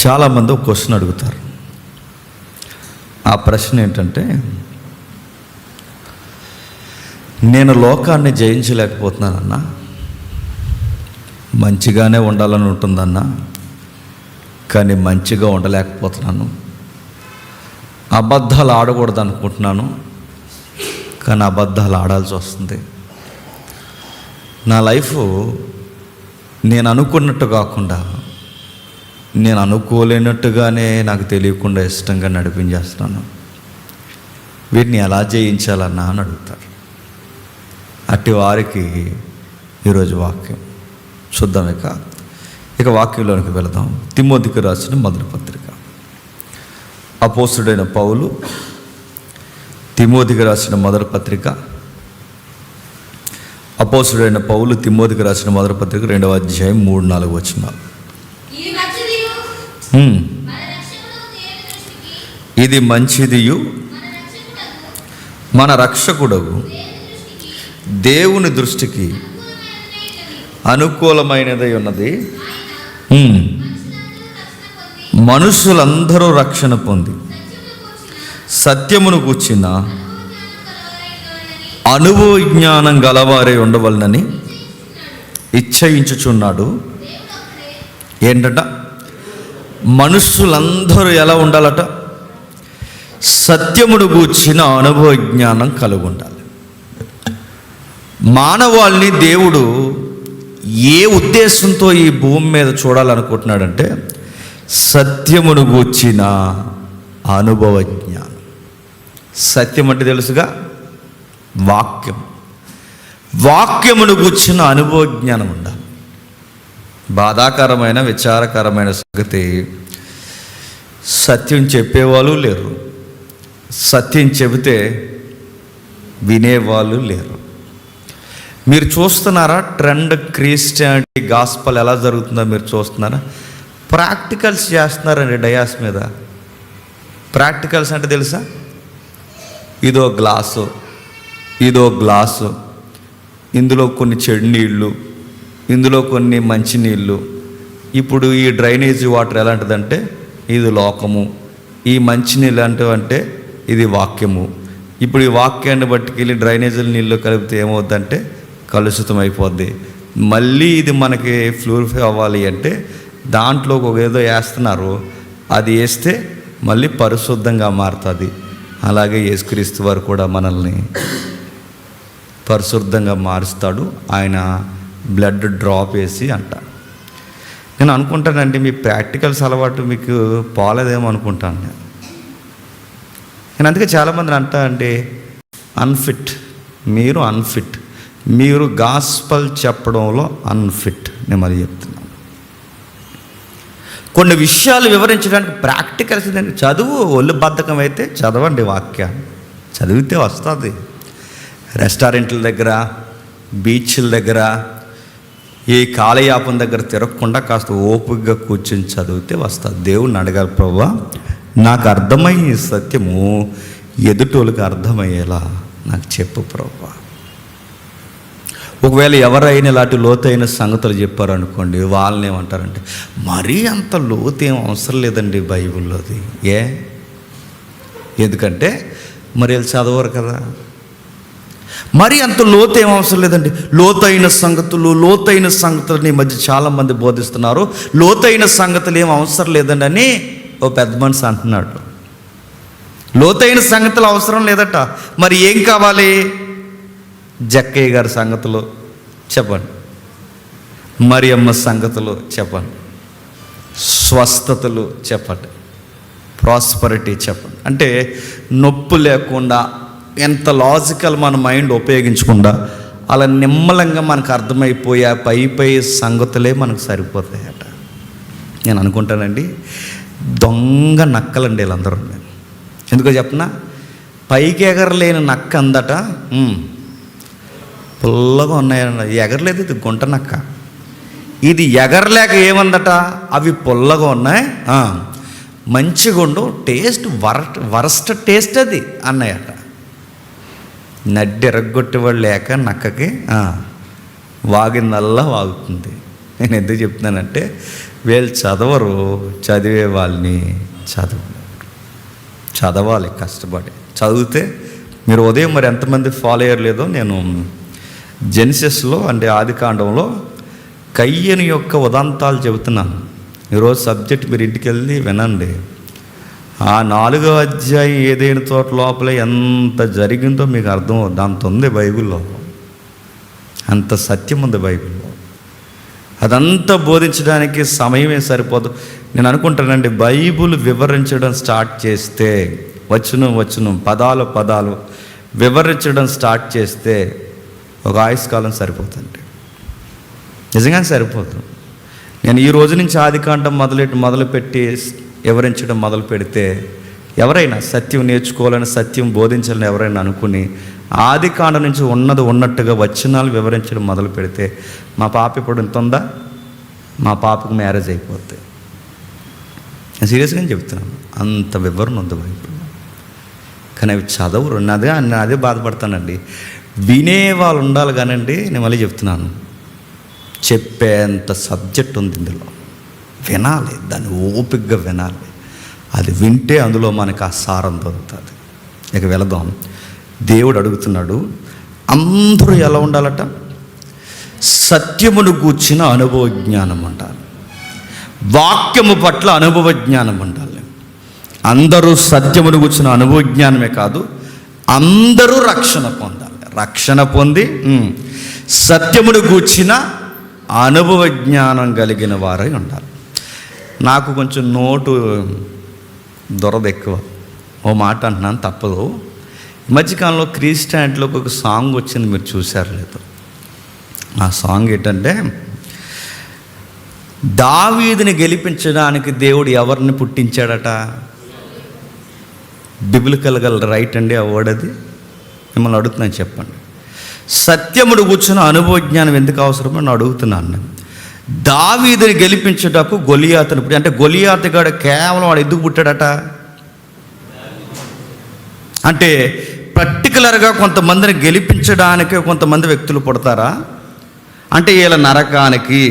చాలామంది ఒక క్వశ్చన్ అడుగుతారు. ఆ ప్రశ్న ఏంటంటే, నేను లోకాన్ని జయించలేకపోతున్నానన్నా, మంచిగానే ఉండాలని ఉంటుందన్నా, కానీ మంచిగా ఉండలేకపోతున్నాను. అబద్ధాలు ఆడకూడదు అనుకుంటున్నాను, కానీ అబద్ధాలు ఆడాల్సి వస్తుంది. నా లైఫ్ నేను అనుకున్నట్టు కాకుండా నేను అనుకోలేనట్టుగానే నాకు తెలియకుండా ఇష్టంగా నడిపించేస్తున్నాను. వీటిని ఎలా జయించాలన్నా అని అడుగుతారు. అట్టి వారికి ఈరోజు వాక్యం చూద్దాం. ఇక వాక్యంలోనికి వెళదాం. తిమోతికి రాసిన మొదటి పత్రిక. అపోస్తుడైన పౌలు తిమోతికి రాసిన మొదటి పత్రిక. అపోస్తుడైన పౌలు తిమోతికి రాసిన మొదటి పత్రిక 2వ అధ్యాయం 3-4 వచనాలు. ఇది మంచిదియు మన రక్షకుడగు దేవుని దృష్టికి అనుకూలమైనదై ఉన్నది. మనుషులందరూ రక్షణ పొంది సత్యమును గూర్చిన అనుభవ జ్ఞానం గలవారే ఉండవలనని ఇచ్చయించుచున్నాడు. ఏంటట? మనుషులందరూ ఎలా ఉండాలట? సత్యమును గూర్చిన అనుభవ జ్ఞానం కలిగి ఉండాలి. మానవాళిని దేవుడు ఏ ఉద్దేశంతో ఈ భూమి మీద చూడాలనుకుంటున్నాడంటే, సత్యమును గూర్చిన అనుభవ జ్ఞానం. సత్యం అంటే తెలుసుగా, వాక్యం. వాక్యమును గూర్చిన అనుభవ జ్ఞానం ఉండాలి. బాధాకరమైన విచారకరమైన సంగతి, సత్యం చెప్పేవాళ్ళు లేరు, సత్యం చెబితే వినేవాళ్ళు లేరు. మీరు చూస్తున్నారా ట్రెండ్? క్రిస్టియానిటీ గాస్పల్ ఎలా జరుగుతుందో మీరు చూస్తున్నారా? ప్రాక్టికల్స్ చేస్తున్నారండి డయాస్ మీద. ప్రాక్టికల్స్ అంటే తెలుసా? ఇదో గ్లాసు, ఇదో గ్లాసు, ఇందులో కొన్ని చెడు నీళ్ళు, ఇందులో కొన్ని మంచి నీళ్ళు. ఇప్పుడు ఈ డ్రైనేజీ వాటర్ ఎలాంటిదంటే ఇది లోకము, ఈ మంచినీళ్ళు అంటే ఇది వాక్యము. ఇప్పుడు ఈ వాక్యాన్ని బట్టుకెళ్ళి డ్రైనేజీల నీళ్ళు కలిపితే ఏమవుద్దంటే కలుషితం అయిపోద్ది. మళ్ళీ ఇది మనకి ప్యూరిఫై అవ్వాలి అంటే దాంట్లో ఒక ఏదో వేస్తున్నారు, అది వేస్తే మళ్ళీ పరిశుద్ధంగా మారుతుంది. అలాగే యేసుక్రీస్తు వారు కూడా మనల్ని పరిశుద్ధంగా మారుస్తాడు, ఆయన బ్లడ్ డ్రాప్ వేసి అంట. నేను అనుకుంటానండి, మీ ప్రాక్టికల్స్ అలవాటు మీకు పోలేదేమో అనుకుంటాను నేను. అందుకే చాలామంది అంటా అంటే అన్ఫిట్, మీరు అన్ఫిట్, మీరు గాస్పల్ చెప్పడంలో అన్ఫిట్. నేను మరి చెప్తున్నాను, కొన్ని విషయాలు వివరించడానికి ప్రాక్టికల్స్. చదువు ఒళ్ళు బద్ధకం అయితే చదవండి, వాక్యాన్ని చదివితే వస్తుంది. రెస్టారెంట్ల దగ్గర, బీచ్ల దగ్గర, ఏ కాలయాపన దగ్గర తిరగకుండా కాస్త ఓపికగా కూర్చొని చదివితే వస్తుంది. దేవుణ్ణి అడగాలి, ప్రభువా నాకు అర్థమయ్యే సత్యము ఎదుటోళ్ళకి అర్థమయ్యేలా నాకు చెప్పు ప్రభువా. ఒకవేళ ఎవరైనా ఇలాంటి లోతైన సంగతులు చెప్పారనుకోండి, వాళ్ళని ఏమంటారంటే, మరీ అంత లోతు ఏం అవసరం లేదండి బైబిల్లోది. ఎందుకంటే మరి వీళ్ళు చదవరు కదా. మరి అంత లోతు ఏం అవసరం లేదండి. లోతైన సంగతులు ఈ మధ్య చాలామంది బోధిస్తున్నారు. లోతైన సంగతులు ఏం అవసరం లేదండి అని ఓ పెద్ద మనిషి అంటున్నాడు. లోతైన సంగతులు అవసరం లేదట. మరి ఏం కావాలి? జక్కయ్య గారి సంగతులు చెప్పండి, మరియమ్మ సంగతులు చెప్పండి, స్వస్థతలు చెప్పండి, ప్రాస్పరిటీ చెప్పండి. అంటే నొప్పి లేకుండా, ఎంత లాజికల్ మన మైండ్ ఉపయోగించకుండా అలా నిమ్మలంగా మనకు అర్థమైపోయే పై సంగతులే మనకు సరిపోతాయట. నేను అనుకుంటానండి, దొంగ నక్కలండి వీళ్ళందరూ. ఎందుకో చెప్పనా? పైకి ఎగరలేని నక్క అందట పుల్లగా ఉన్నాయన్న. ఎగరలేదు, ఇది గుంట నక్క. ఇది ఎగరలేక ఏమందట, అవి పుల్లగా ఉన్నాయి, మంచిగా ఉండు, టేస్ట్ వరస్ట్ టేస్ట్ అది అన్నాయట. నడ్డి ఎరగొట్టేవాళ్ళు లేక నక్కకి వాగిందల్లా వాగుతుంది. నేను ఎందుకు చెప్తున్నానంటే వీళ్ళు చదవరు, చదివే వాళ్ళని చదవాలి కష్టపడి. చదివితే మీరు ఉదయం మరి ఎంతమంది ఫాలో అయ్యారు లేదో, నేను జెనిసిస్లో అంటే ఆదికాండంలో కయ్యను యొక్క ఉదంతాలు చెబుతున్నాను. ఈరోజు సబ్జెక్ట్ మీరు ఇంటికి వెళ్ళి వినండి. ఆ 4వ అధ్యాయం ఏదైనా తోట లోపల ఎంత జరిగిందో మీకు అర్థమవుతుంది. అంత ఉంది బైబిల్లో, అంత సత్యం ఉంది బైబిల్లో. అదంతా బోధించడానికి సమయమే సరిపోదు. నేను అనుకుంటానండి, బైబిల్ వివరించడం స్టార్ట్ చేస్తే, వచనం పదాలు వివరించడం స్టార్ట్ చేస్తే ఒక ఆయుష్కాలం సరిపోతుంది. నిజంగానే సరిపోతుంది. నేను ఈ రోజు నుంచి ఆదికాండం మొదలుపెట్టి వివరించడం మొదలు పెడితే, ఎవరైనా సత్యం నేర్చుకోవాలని, సత్యం బోధించాలని ఎవరైనా అనుకుని ఆదికాండం నుంచి ఉన్నట్టుగా వచనాలు వివరించడం మొదలు పెడితే, మా పాప ఇప్పుడు ఇంత ఉందా, మా పాపకు మ్యారేజ్ అయిపోద్ది. నేను సీరియస్గా చెప్తున్నాను, అంత వివరణ ఉంది బైబిల్. కానీ అవి చదవరు. అదే బాధపడతానండి. వినేవాళ్ళు ఉండాలి కానండి. నేను మళ్ళీ చెప్తున్నాను, చెప్పేంత సబ్జెక్ట్ ఉంది ఇందులో. వినాలి, దాన్ని ఓపికగా వినాలి. అది వింటే అందులో మనకు ఆ సారం దొరుకుతుంది. ఇక వెళదాం. దేవుడు అడుగుతున్నాడు, అందరూ ఎలా ఉండాలట? సత్యమును గూర్చిన అనుభవ జ్ఞానం ఉండాలి, వాక్యము పట్ల అనుభవ జ్ఞానం ఉండాలి. అందరూ సత్యమును గూర్చిన అనుభవ జ్ఞానమే కాదు, అందరూ రక్షణ పొందాలి. రక్షణ పొంది సత్యమును గూర్చిన అనుభవ జ్ఞానం కలిగిన వారై ఉండాలి. నాకు కొంచెం నోటు దొరద ఎక్కువ, ఓ మాట అంటున్నాను, తప్పదు. ఈ మధ్యకాలంలో క్రిస్టియానిటీలోకి ఒక సాంగ్ వచ్చింది, మీరు చూశారు లేదు? ఆ సాంగ్ ఏంటంటే, దావీదుని గెలిపించడానికి దేవుడు ఎవరిని పుట్టించాడట? బిబ్లికల్గా రైట్ అండి ఆ వర్డ్ అది? మిమ్మల్ని అడుగుతున్నాను, చెప్పండి. సత్యముడు కూర్చున్న అనుభవ జ్ఞానం ఎందుకు అవసరమో నేను అడుగుతున్నాను. నేను దావీదుని గెలిపించుటకు గొలియాతుని పుట్టి, అంటే గొలియాతుగాడు కేవలం వాడు ఎందుకు పుట్టాడట? అంటే పర్టికులర్గా కొంతమందిని గెలిపించడానికి కొంతమంది వ్యక్తులు పుడతారా? అంటే వీళ్ళ నరకానికి,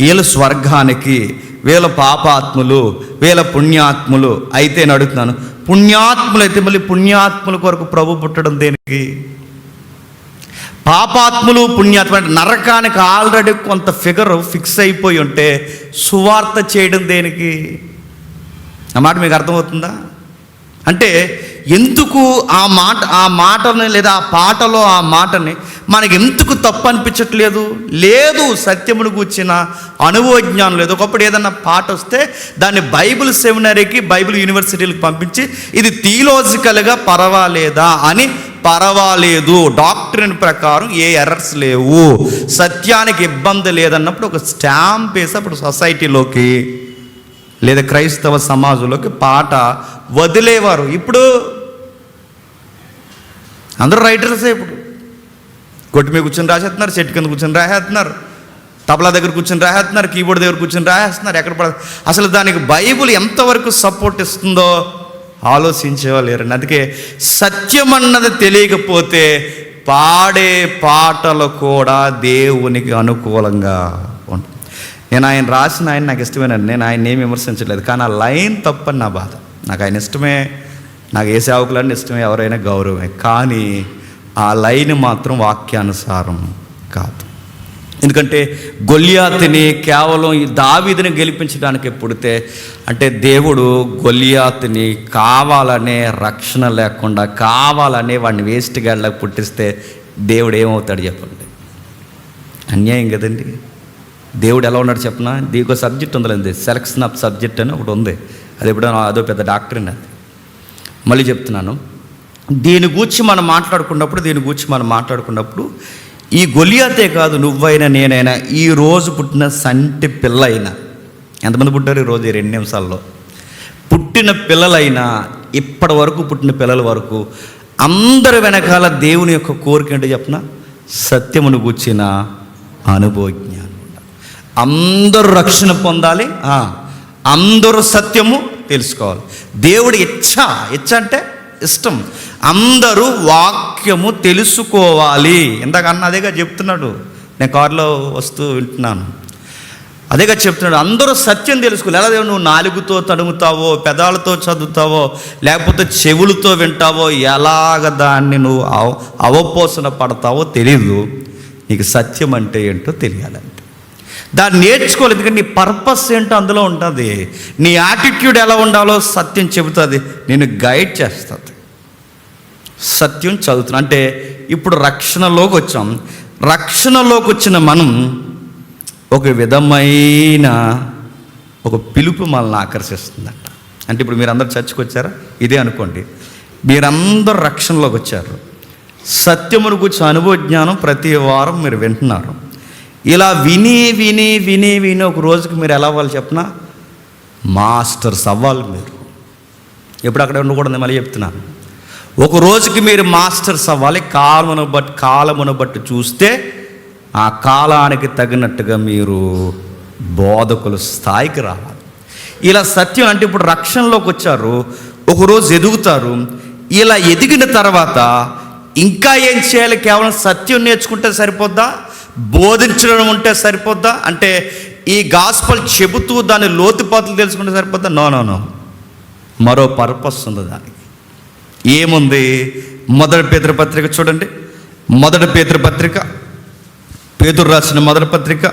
వీళ్ళ స్వర్గానికి, వీళ్ళ పాపాత్ములు, వీళ్ళ పుణ్యాత్ములు అయితే నేను అడుగుతున్నాను, పుణ్యాత్ములు అయితే మళ్ళీ పుణ్యాత్ముల కొరకు ప్రభు పుట్టడం దేనికి? పాపాత్ములు పుణ్యాత్ములు అంటే నరకానికి ఆల్రెడీ కొంత ఫిగర్ ఫిక్స్ అయిపోయి ఉంటే సువార్త చేయడం దేనికి? ఆ మాట మీకు అర్థమవుతుందా? అంటే ఎందుకు ఆ మాటని లేదా ఆ పాటలో ఆ మాటని మనకి ఎందుకు తప్పు అనిపించట్లేదు? లేదు, సత్యమును కూర్చిన అనుభవ జ్ఞానం లేదు. ఒకప్పుడు ఏదన్నా పాట వస్తే దాన్ని బైబిల్ సెమినరీకి, బైబిల్ యూనివర్సిటీలకు పంపించి ఇది థియలాజికల్గా పర్వాలేదా అని, పర్వాలేదు, డాక్ట్రిన్ ప్రకారం ఏ ఎర్రర్స్ లేవు, సత్యానికి ఇబ్బంది లేదన్నప్పుడు ఒక స్టాంప్ వేసి అప్పుడు సొసైటీలోకి లేదా క్రైస్తవ సమాజంలోకి పాట వదిలేవారు. ఇప్పుడు అందరూ రైటర్సే. ఇప్పుడు కొట్టు మీద కూర్చొని రాసేస్తున్నారు, చెట్టు కింద కూర్చొని రాసేస్తున్నారు, తబలా దగ్గర కూర్చొని రాసేస్తున్నారు, కీబోర్డ్ దగ్గర కూర్చొని రాసేస్తున్నారు. ఎక్కడ అసలు దానికి బైబిల్ ఎంతవరకు సపోర్ట్ ఇస్తుందో ఆలోచించేవాళ్ళేరండి. అందుకే సత్యం అన్నది తెలియకపోతే పాడే పాటలు కూడా దేవునికి అనుకూలంగా ఉంటుంది. నేను ఆయన రాసిన ఆయన నాకు ఇష్టమేనండి, నేను ఆయన ఏమి విమర్శించలేదు, కానీ ఆ లైన్ తప్పని నా బాధ. నాకు ఆయన ఇష్టమే, నాకు ఏ సేవకులన్నీ ఇష్టమే, ఎవరైనా గౌరవమే, కానీ ఆ లైన్ మాత్రం వాక్యానుసారం కాదు. ఎందుకంటే గొలియాతుని కేవలం ఈ దావీదుని గెలిపించడానికి పుడితే, అంటే దేవుడు గొలియాతుని కావాలనే, రక్షణ లేకుండా కావాలనే వాడిని వేస్ట్ గాడిలాగా పుట్టిస్తే దేవుడు ఏమవుతాడు చెప్పండి? అన్యాయం కదండి. దేవుడు ఎలా ఉన్నాడు చెప్పనా? దీనికి సబ్జెక్ట్ ఉందండి, సెలక్షన్ ఆఫ్ సబ్జెక్ట్ అని ఒకటి ఉంది. అది ఎప్పుడైనా అదో పెద్ద డాక్టరీన్ అది. మళ్ళీ చెప్తున్నాను, దీని గురించి మనం మాట్లాడుకున్నప్పుడు ఈ గొలియాతే కాదు, నువ్వైనా నేనైనా, ఈ రోజు పుట్టిన సంటి పిల్ల అయినా, ఎంతమంది పుట్టారు ఈరోజు ఈ 2 నిమిషాల్లో? పుట్టిన పిల్లలైనా, ఇప్పటి వరకు పుట్టిన పిల్లల వరకు అందరి వెనకాల దేవుని యొక్క కోరిక ఏంటో చెప్పిన, సత్యమును గూర్చిన అనుభవ జ్ఞానం. అందరూ రక్షణ పొందాలి, అందరూ సత్యము తెలుసుకోవాలి. దేవుడి ఇచ్చ అంటే ఇష్టం, అందరూ వాక్యము తెలుసుకోవాలి. ఇందాక అన్న అదేగా చెప్తున్నాడు. నేను కారులో వస్తూ వింటున్నాను, అదేగా చెప్తున్నాడు, అందరూ సత్యం తెలుసుకోవాలి. ఎలా నువ్వు నాలుగుతో తడుముతావో, పెదాలతో చదువుతావో, లేకపోతే చెవులతో వింటావో, ఎలాగ దాన్ని నువ్వు అవపోసన పడతావో తెలియదు. నీకు సత్యం అంటే ఏంటో తెలియాలంటే దాన్ని నేర్చుకోవాలి. ఎందుకంటే నీ పర్పస్ ఏంటో అందులో ఉంటుంది. నీ యాటిట్యూడ్ ఎలా ఉండాలో సత్యం చెబుతుంది, నేను గైడ్ చేస్తుంది. సత్యం చదువుతున్నా అంటే ఇప్పుడు రక్షణలోకి వచ్చాం. రక్షణలోకి వచ్చిన మనం ఒక విధమైన ఒక పిలుపు మనల్ని ఆకర్షిస్తుందంట. అంటే ఇప్పుడు మీరందరూ చర్చకు వచ్చారా, ఇదే అనుకోండి, మీరందరూ రక్షణలోకి వచ్చారు. సత్యమును గురించి అనుభవ జ్ఞానం ప్రతి వారం మీరు వింటున్నారు. ఇలా విని విని విని విని ఒక రోజుకి మీరు ఎలా అవ్వాలి చెప్పనా, మాస్టర్స్ అవ్వాలి. మీరు ఎప్పుడు అక్కడ ఉండకూడదు, మళ్ళీ చెప్తున్నాను. ఒక రోజుకి మీరు మాస్టర్స్ అవ్వాలి. కాలమును బట్టి చూస్తే ఆ కాలానికి తగినట్టుగా మీరు బోధకుల స్థాయికి రావాలి. ఇలా సత్యం అంటే ఇప్పుడు రక్షణలోకి వచ్చారు, ఒకరోజు ఎదుగుతారు. ఇలా ఎదిగిన తర్వాత ఇంకా ఏం చేయాలి? కేవలం సత్యం నేర్చుకుంటే సరిపోద్దా? బోధించడం ఉంటే సరిపోద్దా? అంటే ఈ గాస్పల్ చెబుతూ దాని లోతుపాతులు తెలుసుకుంటే సరిపోద్దా? నో. మరో పర్పస్ ఉంది దానికి. ఏముంది? మొదటి పేతురు పత్రిక చూడండి. మొదటి పేతురు పత్రిక, పేతురు రాసిన మొదటి పత్రిక,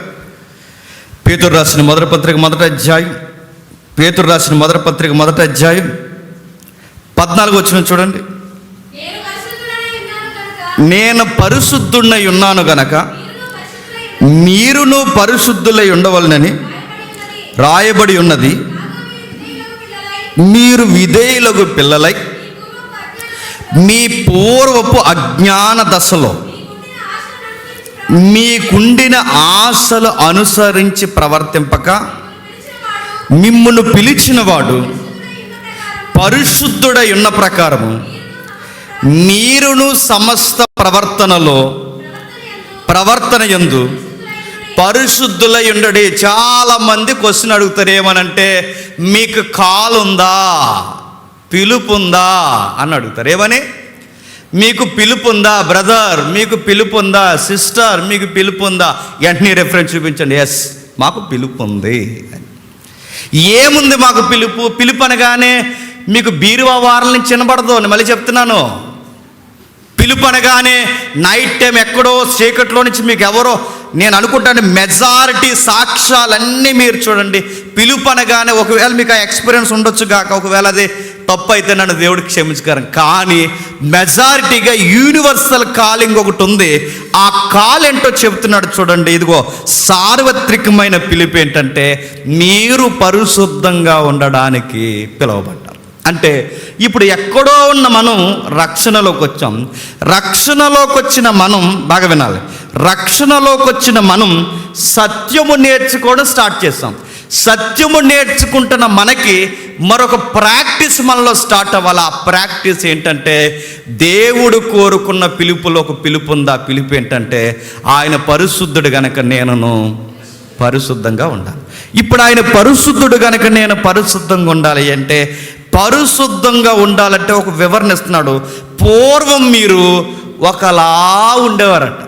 పేతురు రాసిన మొదటి పత్రిక మొదటి అధ్యాయం, పేతురు రాసిన మొదటి పత్రిక మొదటి అధ్యాయం 14 వచనం చూడండి. నేను పరిశుద్ధుడై ఉన్నాను గనక మీరును పరిశుద్ధులై ఉండవలనని రాయబడి ఉన్నది. మీరు విధేయులకు పిల్లలై మీ పూర్వపు అజ్ఞాన దశలో మీకుండిన ఆశలు అనుసరించి ప్రవర్తింపక మిమ్మును పిలిచినవాడు పరిశుద్ధుడై ఉన్న ప్రకారము మీరును సమస్త ప్రవర్తన యందు పరిశుద్ధులై ఉండడి. చాలామంది క్వశ్చన్ అడుగుతారు, ఏమనంటే మీకు కాలుందా, పిలుపుందా అని అడుగుతారు. ఏమని? మీకు పిలుపుందా బ్రదర్, మీకు పిలుపుందా సిస్టర్, మీకు పిలుపుందా? వెంటనే రెఫరెన్స్ చూపించండి. ఎస్, మాకు పిలుపు ఉంది. ఏముంది మాకు పిలుపు అనగానే మీకు బీరువా వారాల నుంచి వినబడదు అని మళ్ళీ చెప్తున్నాను. పిలుపు అనగానే నైట్ టైం ఎక్కడో చీకట్లో నుంచి మీకు ఎవరో, నేను అనుకుంటాను మెజారిటీ సాక్ష్యాలన్నీ మీరు చూడండి. పిలుపు అనగానే ఒకవేళ మీకు ఆ ఎక్స్పీరియన్స్ ఉండొచ్చు కాక, ఒకవేళ అది తప్పు అయితే నన్ను దేవుడికి క్షమించగలను. కానీ మెజారిటీగా యూనివర్సల్ కాలింగ్ ఒకటి ఉంది. ఆ కాల్ ఏంటో చెప్తున్నాడు చూడండి. ఇదిగో సార్వత్రికమైన పిలుపు ఏంటంటే మీరు పరిశుద్ధంగా ఉండడానికి పిలువబడ్డారు. అంటే ఇప్పుడు ఎక్కడో ఉన్న మనం రక్షణలోకి వచ్చాం. రక్షణలోకి వచ్చిన మనం, బాగా వినాలి, రక్షణలోకి వచ్చిన మనం సత్యము నేర్చుకోవడం స్టార్ట్ చేస్తాం. సత్యము నేర్చుకుంటున్న మనకి మరొక ప్రాక్టీస్ మనలో స్టార్ట్ అవ్వాలి. ఆ ప్రాక్టీస్ ఏంటంటే దేవుడు కోరుకున్న పిలుపులో ఒక పిలుపు ఉంది. ఆ పిలుపు ఏంటంటే ఆయన పరిశుద్ధుడు గనక నేను పరిశుద్ధంగా ఉండాలి. ఇప్పుడు ఆయన పరిశుద్ధుడు గనక నేను పరిశుద్ధంగా ఉండాలి అంటే, పరిశుద్ధంగా ఉండాలంటే ఒక వివరణ ఇస్తున్నాడు. పూర్వం మీరు ఒకలా ఉండేవారట.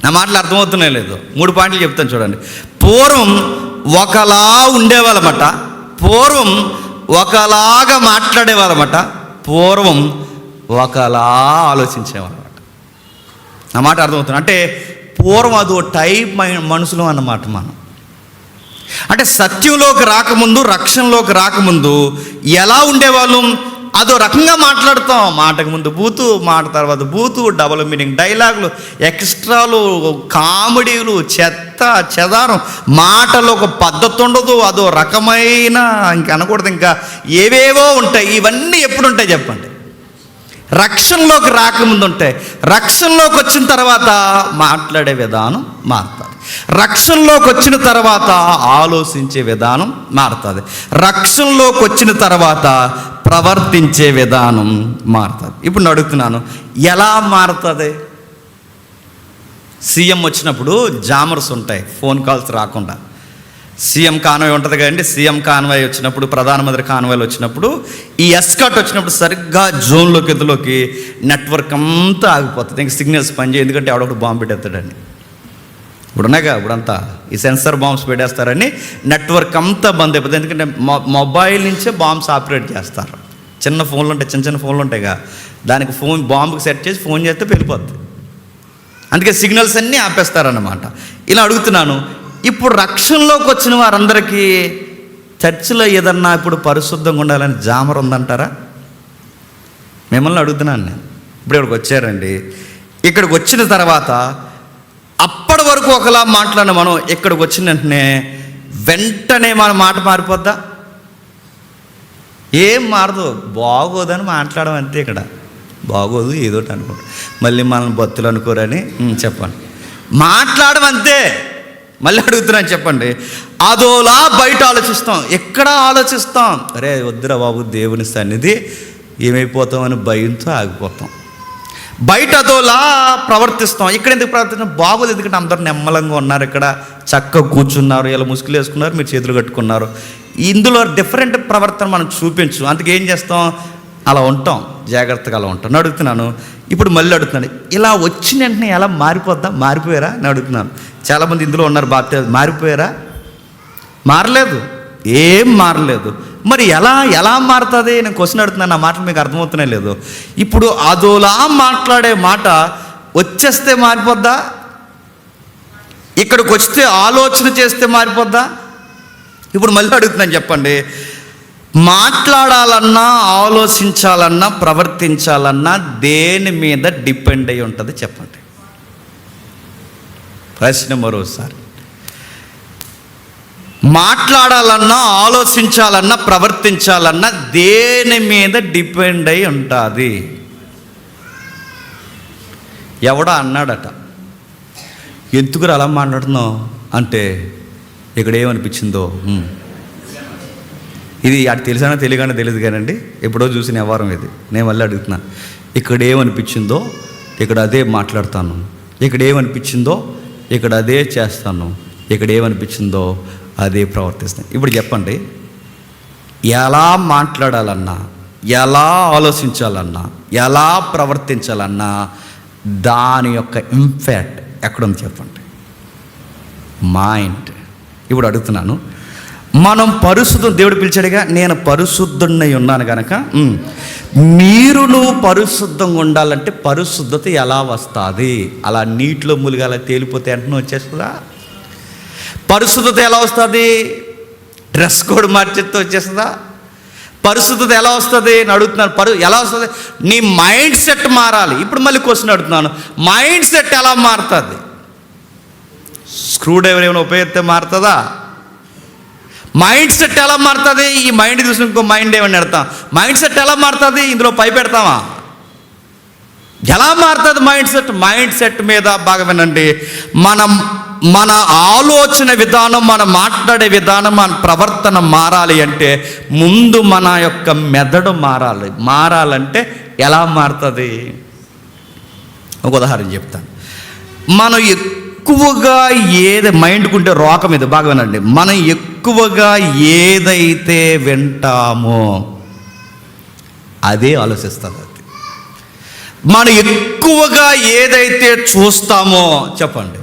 నా మాటలు అర్థమవుతున్నాయి లేదు? 3 పాయింట్లు చెప్తాను చూడండి. పూర్వం ఒకలా ఉండేవాళ్ళమాట, పూర్వం ఒకలాగా మాట్లాడేవాళ్ళమాట, పూర్వం ఒకలా ఆలోచించేవాళ్ళమాట. నా మాట అర్థమవుతుంది. అంటే పూర్వం అదో టైప్ మనుషులు అన్నమాట మనం. అంటే సత్యంలోకి రాకముందు, రక్షణలోకి రాకముందు ఎలా ఉండేవాళ్ళం? అదో రకంగా మాట్లాడుతాం. మాటకు ముందు బూతు, మాట తర్వాత బూతు, డబుల్ మీనింగ్ డైలాగులు, ఎక్స్ట్రాలు, కామెడీలు, చెత్త చెదారం, మాటలో ఒక పద్ధతి ఉండదు. అదో రకమైన, ఇంకా అనకూడదు, ఇంకా ఏవేవో ఉంటాయి. ఇవన్నీ ఎప్పుడు ఉంటాయి చెప్పండి? రక్షణలోకి రాకముందు ఉంటాయి. రక్షణలోకి వచ్చిన తర్వాత మాట్లాడే విధానం మారుతుంది. రక్షణలోకి వచ్చిన తర్వాత ఆలోచించే విధానం మారుతుంది. రక్షణలోకి వచ్చిన తర్వాత ప్రవర్తించే విధానం మారుతుంది. ఇప్పుడు నేను అడుగుతున్నాను, ఎలా మారుతుంది? సీఎం వచ్చినప్పుడు జామర్స్ ఉంటాయి, ఫోన్ కాల్స్ రాకుండా. సీఎం కాన్వాయ్ ఉంటుంది కదండి. సీఎం కాన్వాయ్ వచ్చినప్పుడు, ప్రధానమంత్రి కాన్వాయ్లు వచ్చినప్పుడు, ఈ ఎస్కాట్ వచ్చినప్పుడు సరిగ్గా జోన్లోకి ఎదులోకి నెట్వర్క్ అంతా ఆగిపోతుంది. ఇంకా సిగ్నల్స్ పనిచేయ, ఎందుకంటే ఎవడొకటి బాంబు పెట్టేస్తాడండి. ఇప్పుడు ఉన్నాయిగా, ఇప్పుడంతా ఈ సెన్సర్ బాంబ్స్ పెట్టేస్తారని నెట్వర్క్ అంతా బంద్ అయిపోతుంది. ఎందుకంటే మొబైల్ నుంచే బాంబ్స్ ఆపరేట్ చేస్తారు. చిన్న ఫోన్లు ఉంటాయి, చిన్న చిన్న ఫోన్లు ఉంటాయిగా, దానికి ఫోన్ బాంబుకి సెట్ చేసి ఫోన్ చేస్తే వెళ్ళిపోద్ది. అందుకే సిగ్నల్స్ అన్నీ ఆపేస్తారన్నమాట. ఇలా అడుగుతున్నాను, ఇప్పుడు రక్షణలోకి వచ్చిన వారందరికీ చర్చిలో ఏదన్నా ఇప్పుడు పరిశుద్ధంగా ఉండాలని జామర్ ఉందంటారా? మిమ్మల్ని అడుగుతున్నాను నేను. ఇప్పుడు ఇక్కడికి వచ్చారండి, ఇక్కడికి వచ్చిన తర్వాత అప్పటి వరకు ఒకలా మాట్లాడిన మనం ఇక్కడికి వచ్చిన వెంటనే మన మాట మారిపోద్దా? ఏం మారదు, బాగోదని మాట్లాడడం అంతే. ఇక్కడ బాగోదు ఏదోటి అనుకుంటా, మళ్ళీ మనల్ని బతులు అనుకోరని చెప్పండి, మాట్లాడడం అంతే. మళ్ళీ అడుగుతున్నాను చెప్పండి, అదోలా బయట ఆలోచిస్తాం, ఎక్కడ ఆలోచిస్తాం, అరే వద్దురా బాబు దేవుని సన్నిధి ఏమైపోతామని భయంతో ఆగిపోతాం. బయట అదోలా ప్రవర్తిస్తాం, ఇక్కడ ఎందుకు ప్రవర్తిస్తాం? బాగోదు, ఎందుకంటే అందరూ నెమ్మలంగా ఉన్నారు, ఇక్కడ చక్కగా కూర్చున్నారు, ఇలా ముసుగులు వేసుకున్నారు, మీరు చేతులు కట్టుకున్నారు. ఇందులో డిఫరెంట్ ప్రవర్తన మనం చూపించు, అందుకే ఏం చేస్తాం, అలా ఉంటాం, జాగ్రత్తగా అలా ఉంటాం. నేను అడుగుతున్నాను, ఇప్పుడు మళ్ళీ అడుగుతున్నాను, ఇలా వచ్చిన వెంటనే ఎలా మారిపోద్దా? మారిపోయారా నేను అడుగుతున్నాను. చాలామంది ఇందులో ఉన్నారు, బాప్తిజం మారిపోయారా? మారలేదు, ఏం మారలేదు. మరి ఎలా మారుతుంది? నేను క్వశ్చన్ అడుగుతున్నాను, నా మాటలు మీకు అర్థమవుతున్నాయి లేదు. ఇప్పుడు అదోలా మాట్లాడే మాట వచ్చేస్తే మారిపోద్దా? ఇక్కడికి వస్తే ఆలోచన చేస్తే మారిపోద్దా? ఇప్పుడు మళ్ళీ అడుగుతున్నాను చెప్పండి, మాట్లాడాలన్నా ఆలోచించాలన్నా ప్రవర్తించాలన్నా దేని మీద డిపెండ్ అయి ఉంటుంది చెప్పండి. ప్రశ్న మరోసారి, మాట్లాడాలన్నా ఆలోచించాలన్నా ప్రవర్తించాలన్నా దేని మీద డిపెండ్ అయి ఉంటుంది? ఎవడో అన్నాడట, ఎందుకు అలా మాట్లాడుతున్నావు అంటే ఇక్కడ ఏమనిపించిందో, ఇది అటు తెలిసానో తెలియగానే తెలియదు కానండి, ఎప్పుడో చూసిన వ్యవహారం ఇది. నేను మళ్ళీ అడుగుతున్నాను, ఇక్కడ ఏమనిపించిందో ఇక్కడ అదే మాట్లాడతాను, ఇక్కడ ఏమనిపించిందో ఇక్కడ అదే చేస్తాను, ఇక్కడ ఏమనిపించిందో అదే ప్రవర్తిస్తాను. ఇప్పుడు చెప్పండి, ఎలా మాట్లాడాలన్నా, ఎలా ఆలోచించాలన్నా, ఎలా ప్రవర్తించాలన్నా దాని యొక్క ఇంపాక్ట్ ఎక్కడుంది చెప్పండి? మైండ్. ఇప్పుడు అడుగుతున్నాను, మనం పరిశుద్ధం, దేవుడు పిలిచాడుగా, నేను పరిశుద్ధున్నై ఉన్నాను కనుక మీరును పరిశుద్ధంగా ఉండాలంటే పరిశుద్ధత ఎలా వస్తుంది? అలా నీటిలో ములిగాల తేలిపోతే వెంటనే వచ్చేస్తుందా? పరిశుద్ధత ఎలా వస్తుంది? డ్రెస్ కోడ్ మార్చేస్తే వచ్చేస్తుందా? పరిశుద్ధత ఎలా వస్తుంది అని అడుగుతున్నాను. ఎలా వస్తుంది? నీ మైండ్ సెట్ మారాలి. ఇప్పుడు మళ్ళీ క్వశ్చన్ అడుగుతున్నాను, మైండ్ సెట్ ఎలా మారుతుంది? స్క్రూ డ్రైవర్ ఏమైనా ఉపయోగిస్తే మారుతుందా? మైండ్ సెట్ ఎలా మారుతుంది? ఈ మైండ్ చూసిన ఇంకో మైండ్ ఏమని పెడతాం, మైండ్ సెట్ ఎలా మారుతుంది? ఇందులో పై పెడతామా? ఎలా మారుతుంది మైండ్ సెట్? మైండ్ సెట్ మీద బాగా వినండి, మన ఆలోచన విధానం, మన మాట్లాడే విధానం, మన ప్రవర్తన మారాలి అంటే ముందు మన యొక్క మెదడు మారాలంటే ఎలా మారుతుంది? ఒక ఉదాహరణ చెప్తాను. మనం ఎక్కువగా మైండ్కు ఉంటే రోకం ఇది, బాగా వినండి, మనం ఎక్కువగా ఏదైతే వింటామో అదే ఆలోచిస్తుంది. అది మనం ఎక్కువగా ఏదైతే చూస్తామో చెప్పండి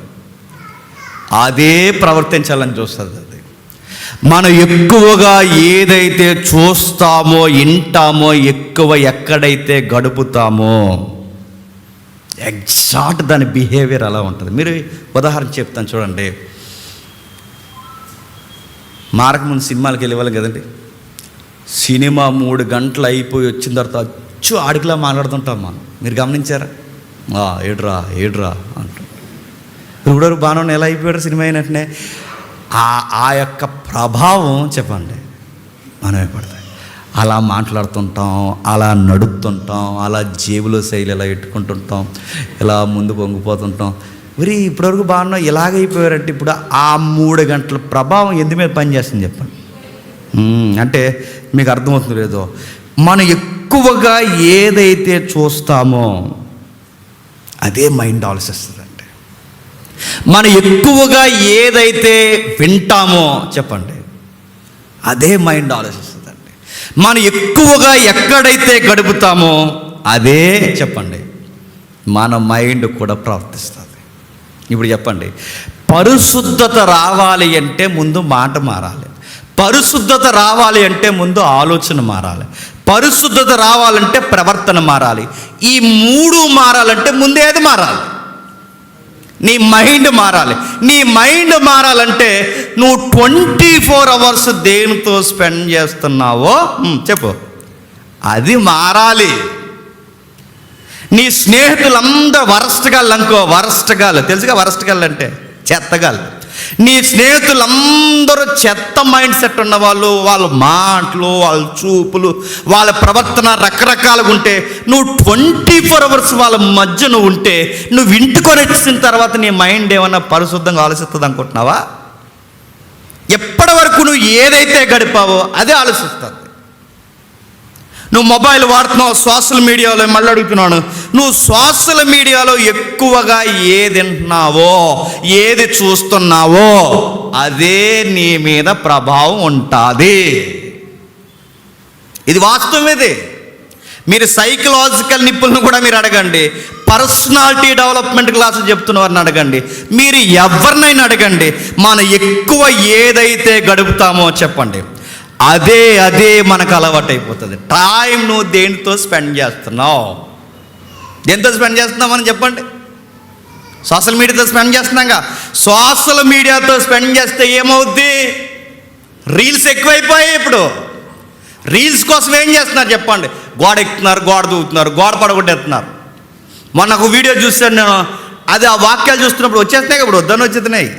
అదే ప్రవర్తించాలని చూస్తుంది. అది మనం ఎక్కువగా ఏదైతే చూస్తామో, వింటామో, ఎక్కువ ఎక్కడైతే గడుపుతామో ఎగ్జాక్ట్ దాని బిహేవియర్ అలా ఉంటుంది. మీరు ఉదాహరణ చెప్తాను చూడండి. ముందు సినిమాలకు వెళ్ళేవాళ్ళం కదండి, సినిమా 3 గంటలు అయిపోయి వచ్చిన తర్వాత అచ్చు ఆడికిలా మాట్లాడుతుంటాం మనం. మీరు గమనించారా? ఏడ్రా అంటాం. ఇప్పుడు బాణం ఎలా అయిపోయాడు సినిమా అయినట్టునే. ఆ యొక్క ప్రభావం చెప్పండి మనమే పడతాయి. అలా మాట్లాడుతుంటాం, అలా నడుపుతుంటాం, అలా జేబులో శైలి ఇలా పెట్టుకుంటుంటాం, ఇలా ముందు పొంగిపోతుంటాం. మరి ఇప్పటివరకు బాగున్నాం, ఇలాగైపోయారంటే ఇప్పుడు ఆ 3 గంటల ప్రభావం ఎందు మీద పనిచేస్తుంది చెప్పండి. అంటే మీకు అర్థమవుతుంది లేదో, మనం ఎక్కువగా ఏదైతే చూస్తామో అదే మైండ్ ఆలోచిస్తుందండి. మనం ఎక్కువగా ఏదైతే వింటామో చెప్పండి అదే మైండ్ ఆలోచిస్తుందండి. మనం ఎక్కువగా ఎక్కడైతే గడుపుతామో అదే చెప్పండి మన మైండ్ కూడా ప్రవర్తిస్తుంది. ఇప్పుడు చెప్పండి, పరిశుద్ధత రావాలి అంటే ముందు మాట మారాలి, పరిశుద్ధత రావాలి అంటే ముందు ఆలోచన మారాలి, పరిశుద్ధత రావాలంటే ప్రవర్తన మారాలి. ఈ మూడు మారాలంటే ముందు ఏది మారాలి? నీ మైండ్ మారాలి. నీ మైండ్ మారాలంటే నువ్వు 24 అవర్స్ దేనితో స్పెండ్ చేస్తున్నావో చెప్పు, అది మారాలి. నీ స్నేహితులందరూ వరస్ట్గాళ్ళు అనుకో, వరస్ట్గాళ్ళు తెలుసుగా, వరస్ట్గాళ్ళు అంటే చెత్తగాళ్ళు. నీ స్నేహితులందరూ చెత్త మైండ్ సెట్ ఉన్నవాళ్ళు, వాళ్ళ మాటలు, వాళ్ళ చూపులు, వాళ్ళ ప్రవర్తన రకరకాలుగా ఉంటే, నువ్వు 24 అవర్స్ వాళ్ళ మధ్య నువ్వు ఉంటే, నువ్వు ఇంటికొని వచ్చిన తర్వాత నీ మైండ్ ఏమన్నా పరిశుద్ధంగా ఆలోచిస్తుంది అనుకుంటున్నావా? ఎప్పటి వరకు నువ్వు ఏదైతే గడిపావో అదే ఆలోచిస్తుంది. నువ్వు మొబైల్ వాడుతున్నావు, సోషల్ మీడియాలో, మళ్ళీ అడుగుతున్నాను, నువ్వు సోషల్ మీడియాలో ఎక్కువగా ఏది వింటున్నావో, ఏది చూస్తున్నావో అదే నీ మీద ప్రభావం ఉంటుంది. ఇది వాస్తవం. ఇది మీరు సైకలాజికల్ నిపుణులను కూడా మీరు అడగండి, పర్సనాలిటీ డెవలప్మెంట్ క్లాసులు చెప్తున్న వారిని అడగండి, మీరు ఎవరినైనా అడగండి, మనం ఎక్కువ ఏదైతే గడుపుతామో చెప్పండి, అదే మనకు అలవాటు అయిపోతుంది. టైం నువ్వు దేనితో స్పెండ్ చేస్తున్నావు, దేనితో స్పెండ్ చేస్తున్నావు అని చెప్పండి. సోషల్ మీడియాతో స్పెండ్ చేస్తున్నాగా, సోషల్ మీడియాతో స్పెండ్ చేస్తే ఏమవుద్ది? రీల్స్ ఎక్కువైపోయాయి. ఇప్పుడు రీల్స్ కోసం ఏం చేస్తున్నారు చెప్పండి? గోడ ఎక్కుతున్నారు, గోడ దూకుతున్నారు, గోడ పడగొట్టేస్తున్నారు. మొన్న ఒక వీడియో చూస్తాను నేను, అది ఆ వాక్యాలు చూస్తున్నప్పుడు వచ్చేస్తున్నాయి, ఇప్పుడు వద్దని వచ్చేస్తున్నాయి.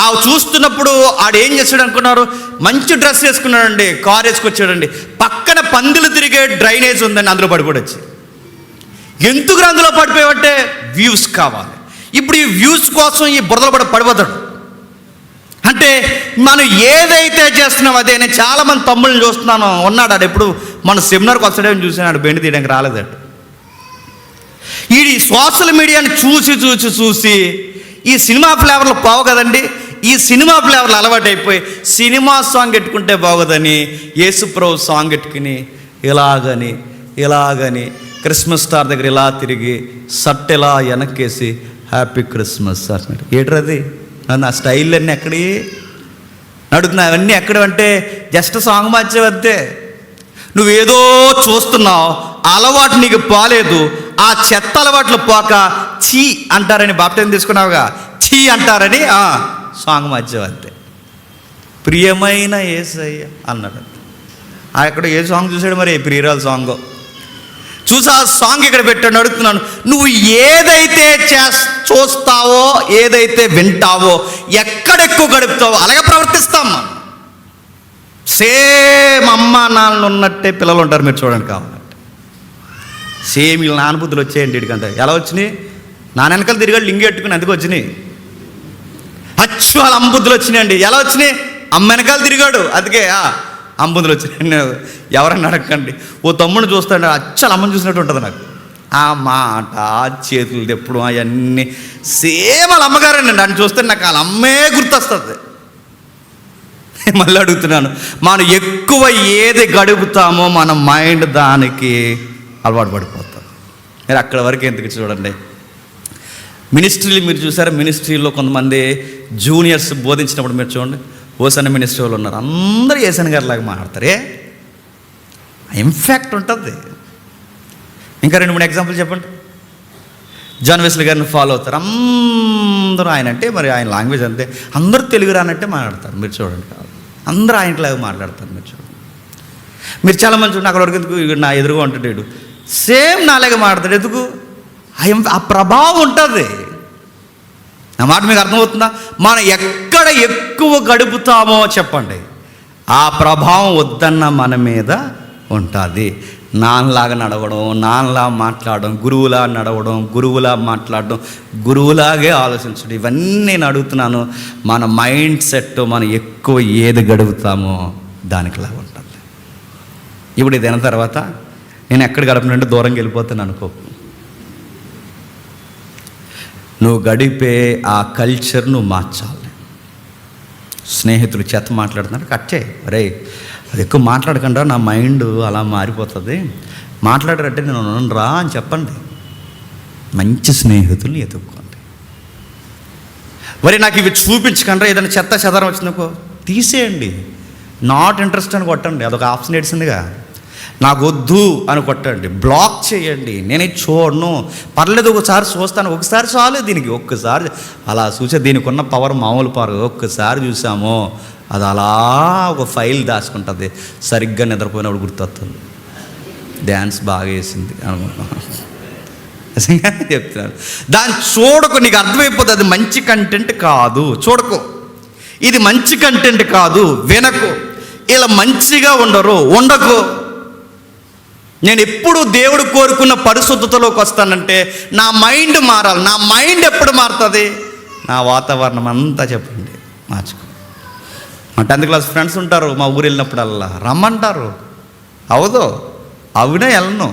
ఆ చూస్తున్నప్పుడు ఆడు ఏం చేస్తాడు అనుకున్నారు? మంచి డ్రెస్ వేసుకున్నాడండి, కారు వేసుకొచ్చాడండి, పక్కన పందులు తిరిగే డ్రైనేజ్ ఉందండి, అందులో పడిపోవచ్చు. ఎందుకు అందులో పడిపోయావంటే వ్యూస్ కావాలి. ఇప్పుడు ఈ వ్యూస్ కోసం ఈ బురదలో పడిపోతాడు. అంటే మనం ఏదైతే చేస్తున్నాం అదే. నేను చాలామంది తమ్ముళ్ళని చూస్తున్నాను, ఉన్నాడు ఆడు, ఎప్పుడు మన సెమినార్కి వస్తాడేమని చూసాను, బెండి తీయడానికి రాలేదాడు. ఈ సోషల్ మీడియాని చూసి ఈ సినిమా ఫ్లేవర్లు పోవు కదండి, ఈ సినిమా ఫ్లేవర్లు అలవాటు అయిపోయి సినిమా సాంగ్ పెట్టుకుంటే బాగోదని యేసుప్రభు సాంగ్ పెట్టుకుని ఇలాగని క్రిస్మస్ స్టార్ దగ్గర ఇలా తిరిగి షర్ట్ ఇలా వెనక్కేసి హ్యాపీ క్రిస్మస్ అన్నాడు. ఏట్రది నా స్టైల్ అన్నీ ఎక్కడి అడుగుతున్నా, అవన్నీ ఎక్కడంటే జస్ట్ సాంగ్ మార్చేవద్దే. నువ్వేదో చూస్తున్నావు, అలవాటు నీకు పోలేదు. ఆ చెత్త అలవాట్లు పోక చీ అంటారని బాప్టిజం తీసుకున్నావుగా, చీ అంటారని సాంగ్ మార్చేవంతే. ప్రియమైన యేసయ్య అన్నాడు. అక్కడ ఏ సాంగ్ చూసాడు మరి? ప్రియురాల సాంగ్ చూసి ఆ సాంగ్ ఇక్కడ పెట్టాడు. అడుగుతున్నాను, నువ్వు ఏదైతే చూస్తావో, ఏదైతే వింటావో, ఎక్కడెక్కువ గడుపుతావో అలాగే ప్రవర్తిస్తాం. సేమ్ అమ్మ నాన్నలు ఉన్నట్టే పిల్లలు ఉంటారు. మీరు చూడండి కావాలంటే సేమ్ వీళ్ళ నాన్నబుద్ధులు వచ్చాయండి. ఇటుకంటే ఎలా వచ్చినాయి? నాన్న వెనకాల తిరిగాడు లింగి పెట్టుకుని అందుకు వచ్చినాయి. అచ్చు వాళ్ళ అమ్మబుద్ధులు వచ్చినాయండి. ఎలా వచ్చినాయి? అమ్మ వెనకాల తిరిగాడు అందుకే అమ్మబుద్ధులు వచ్చినాయి. ఎవరన్నా అడగండి, ఓ తమ్ముడు చూస్తాడు, అచ్చలు అమ్మని చూసినట్టు ఉంటుంది నాకు. ఆ మాట, చేతులు తెప్పుడు, అవన్నీ సేమ్ వాళ్ళ అమ్మగారండి. నన్ను చూస్తే నాకు వాళ్ళ అమ్మే గుర్తొస్తుంది. మళ్ళీ అడుగుతున్నాను, మనం ఎక్కువ ఏది గడుపుతామో మన మైండ్ దానికి అలవాటు పడిపోతాం. మీరు అక్కడ వరకు ఎందుకు చూడండి. మినిస్ట్రీలు మీరు చూసారా? మినిస్ట్రీలో కొంతమంది జూనియర్స్ బోధించినప్పుడు మీరు చూడండి, ఓసన్న మినిస్ట్రీ వాళ్ళు ఉన్నారు, అందరూ ఏసన్ గారి లాగా మాట్లాడతారే. ఇంపాక్ట్ ఉంటుంది. ఇంకా 2-3 ఎగ్జాంపుల్ చెప్పండి. జాన్ వెస్లీ గారిని ఫాలో అవుతారు అందరూ. ఆయన అంటే మరి ఆయన లాంగ్వేజ్ అంతే, అందరూ తెలుగు రానంటే మాట్లాడతారు. మీరు చూడండి, అందరూ ఆయనలాగా మాట్లాడతారు. మీరు చూడండి. మీరు చాలామంది చూడండి, అక్కడ వరకు ఎందుకు నా ఎదురుగా ఉంటాడు, సేమ్ నాలాగా మాట్లాడతాడు. ఎందుకు? ఆ ప్రభావం ఉంటుంది. నా మాట మీకు అర్థమవుతుందా? మనం ఎక్కడ ఎక్కువ గడుపుతామో చెప్పండి, ఆ ప్రభావం వద్దన్న మన మీద ఉంటుంది. నాన్నలాగా నడవడం, నాన్నలా మాట్లాడడం, గురువులా నడవడం, గురువులా మాట్లాడడం, గురువులాగే ఆలోచించడం, ఇవన్నీ నేను అడుగుతున్నాను. మన మైండ్ సెట్ మనం ఎక్కువ ఏది గడుపుతామో దానికిలాగా ఉంటుంది. ఇప్పుడు ఇది అయిన తర్వాత నేను ఎక్కడ గడపనంటే దూరంగా వెళ్ళిపోతాను అనుకో. నువ్వు గడిపే ఆ కల్చర్ నువ్వు మార్చాలి. స్నేహితులు చేత మాట్లాడుతున్నారు, కట్ చేయి. రే అది ఎక్కువ మాట్లాడకుండా నా మైండ్ అలా మారిపోతుంది, మాట్లాడారంటే నేను ఉన్నాను రా అని చెప్పండి. మంచి స్నేహితుల్ని ఎదుక్కోండి. మరి నాకు ఇవి చూపించకుండా ఏదైనా చెత్త చెదారం వచ్చిందనుకో తీసేయండి. నాట్ ఇంట్రెస్ట్ అని కొట్టండి, అదొక ఆప్షన్ ఏడిసిందిగా. నాకు వద్దు అని కొట్టండి, బ్లాక్ చేయండి. నేను చూడను, పర్లేదు ఒకసారి చూస్తాను, ఒకసారి చాలు దీనికి. ఒక్కసారి అలా చూసే దీనికి ఉన్న పవర్ మామూలు పవర్. ఒక్కసారి చూసామో అది అలా ఒక ఫైల్ దాచుకుంటుంది. సరిగ్గా నిద్రపోయినప్పుడు గుర్తొస్తుంది, డ్యాన్స్ బాగా వేసింది అనుకుంటున్నాను. నిజంగా చెప్తున్నాను. దాన్ని చూడకు, నీకు అర్థమైపోతుంది అది మంచి కంటెంట్ కాదు. చూడకు, ఇది మంచి కంటెంట్ కాదు, వినకు. ఇలా మంచిగా ఉండకు. నేను ఎప్పుడు దేవుడు కోరుకున్న పరిశుద్ధతలోకి వస్తానంటే నా మైండ్ మారాలి. నా మైండ్ ఎప్పుడు మారుతుంది? నా వాతావరణం అంతా చెప్పండి మార్చుకో. మా 10th క్లాస్ ఫ్రెండ్స్ ఉంటారు, మా ఊరు వెళ్ళినప్పుడల్లా రమ్మంటారు. అవదో అవునే వెళ్ళను.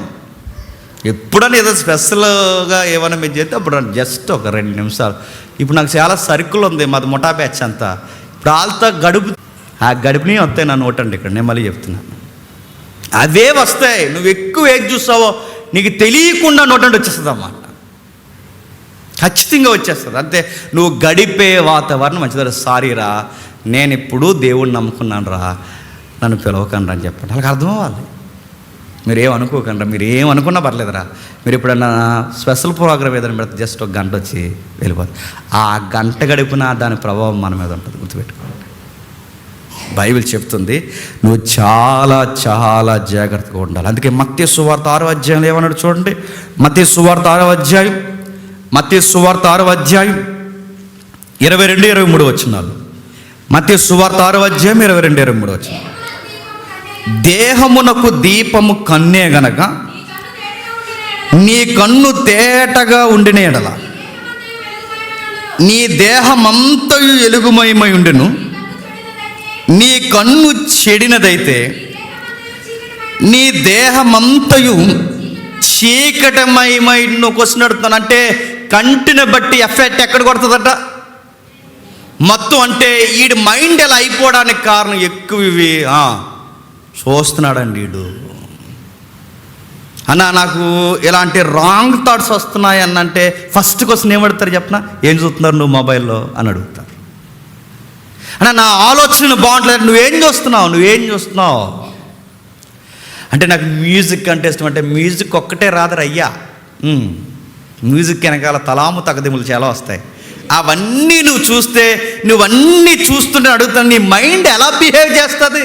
ఎప్పుడన్నా ఏదో స్పెషల్గా ఏమైనా మీరు చేస్తే అప్పుడు జస్ట్ ఒక 2 నిమిషాలు. ఇప్పుడు నాకు చాలా సర్కిల్ ఉంది, మాది ముఠా బ్యాచ్ అంతా. ఇప్పుడు వాళ్ళతో ఆ గడుపుని వస్తాయి నా నోటండి. ఇక్కడ నేను మళ్ళీ చెప్తున్నాను, అవే వస్తాయి. నువ్వు ఎక్కువ ఏది చూస్తావో నీకు తెలియకుండా నోటండి వచ్చేస్తుంది అన్నమాట. ఖచ్చితంగా వచ్చేస్తుంది అంతే. నువ్వు గడిపే వాతావరణం మంచిదా. సారీ రా, నేను ఇప్పుడు దేవుడిని నమ్ముకున్నాను రా, నన్ను పిలవకండి అని చెప్పండి. వాళ్ళకి అర్థం అవ్వాలి. మీరేమనుకోకండి, మీరు ఏమనుకున్నా పర్లేదురా. మీరు ఎప్పుడన్నా స్పెషల్ ప్రోగ్రామ్ ఏదైనా పెడితే జస్ట్ ఒక గంట వచ్చి వెళ్ళిపోతుంది. ఆ గంట గడిపిన దాని ప్రభావం మన మీద ఉంటుంది, గుర్తుపెట్టుకోండి. బైబిల్ చెప్తుంది నువ్వు చాలా చాలా జాగ్రత్తగా ఉండాలి. అందుకే మత్తయి సువార్త 6వ అధ్యాయంలో ఏమన్నాడు చూడండి. మత్తయి సువార్త 6వ అధ్యాయం 22-23 వచనాలు. మత్తయి సువార్త 6వ అధ్యాయం 22-23 వచనాలు. దేహమునకు దీపము కన్నే గనక నీ కన్ను తేటగా ఉండిన ఎడల నీ దేహమంతయు ఎలుగుమయమై ఉండును. నీ కన్ను చెడినదైతే నీ దేహమంతయు చీకటమయమై. నువ్వు క్వశ్చన్ అడుగుతాను అంటే కంటిని బట్టి ఎఫెక్ట్ ఎక్కడ కొడుతుందట? మొత్తం అంటే వీడి మైండ్ ఎలా అయిపోవడానికి కారణం ఎక్కువ ఇవి చూస్తున్నాడండి వీడు. అన్న నాకు ఇలాంటి రాంగ్ థాట్స్ వస్తున్నాయి అన్నంటే ఫస్ట్ క్వశ్చన్ ఏమడుగుతారు చెప్పనా? ఏం చూస్తున్నారు నువ్వు మొబైల్లో అని అడుగుతారు. అన్న నా ఆలోచన బాగుంటలేదు, నువ్వేం చూస్తున్నావు అంటే నాకు మ్యూజిక్ అంటే ఇష్టం. అంటే మ్యూజిక్ ఒక్కటే రాదరు అయ్యా, మ్యూజిక్ వెనకాల తలాము తగదిములు చాలా వస్తాయి. అవన్నీ నువ్వు చూస్తే, నువ్వన్నీ చూస్తుంటే అడుగుతాను, నీ మైండ్ ఎలా బిహేవ్ చేస్తుంది?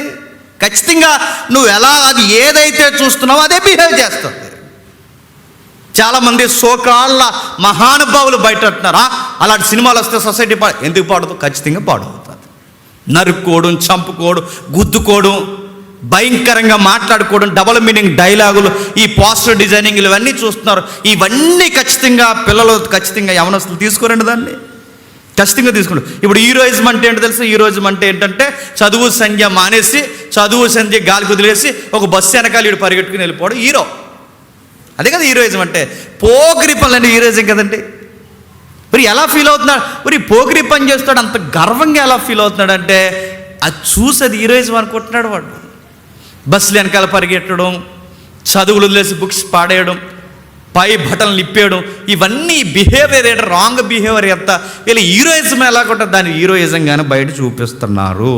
ఖచ్చితంగా నువ్వు ఎలా అది ఏదైతే చూస్తున్నావో అదే బిహేవ్ చేస్తుంది. చాలామంది సోకాళ్ళ మహానుభావులు బయట అంటున్నారా, అలాంటి సినిమాలు వస్తే సొసైటీ ఎందుకు పాడదు? ఖచ్చితంగా పాడవుతుంది. నరుక్కోవడం, చంపుకోవడం, గుద్దుకోవడం, భయంకరంగా మాట్లాడుకోవడం, డబుల్ మీనింగ్ డైలాగులు, ఈ పోస్టర్ డిజైనింగ్లు ఇవన్నీ చూస్తున్నారు. ఇవన్నీ ఖచ్చితంగా పిల్లలు ఖచ్చితంగా యవనస్తులు తీసుకోరండి, దాన్ని ఖచ్చితంగా తీసుకుంటారు. ఇప్పుడు హీరోయిజం అంటే ఏంటో తెలుసు? హీరోయిజం అంటే ఏంటంటే చదువు సంధ్య మానేసి, చదువు సంధ్య గాలి కుదిలేసి ఒక బస్సు వెనకాల వీడు పరిగెట్టుకుని వెళ్ళిపోవడం హీరో. అదే కదా హీరోయిజం అంటే. పోకిరి పనులు అంటే హీరోయిజం కదండి. మరి ఎలా ఫీల్ అవుతున్నాడు? మరి పోకిరి పని చేస్తాడు అంత గర్వంగా ఎలా ఫీల్ అవుతున్నాడు అంటే అది చూసి అది హీరోయిజం అనుకుంటున్నాడు వాడు. బస్సులు వెనకాల పరిగెట్టడం, చదువులు వదిలేసి బుక్స్ పాడేయడం, పై బటన్లు ఇప్పేయడం, ఇవన్నీ బిహేవియర్ ఏంటో రాంగ్ బిహేవియర్. ఎంత వీళ్ళు హీరోయిజం ఎలా కొట్టారు, దాని హీరోయిజంగానే బయట చూపిస్తున్నారు.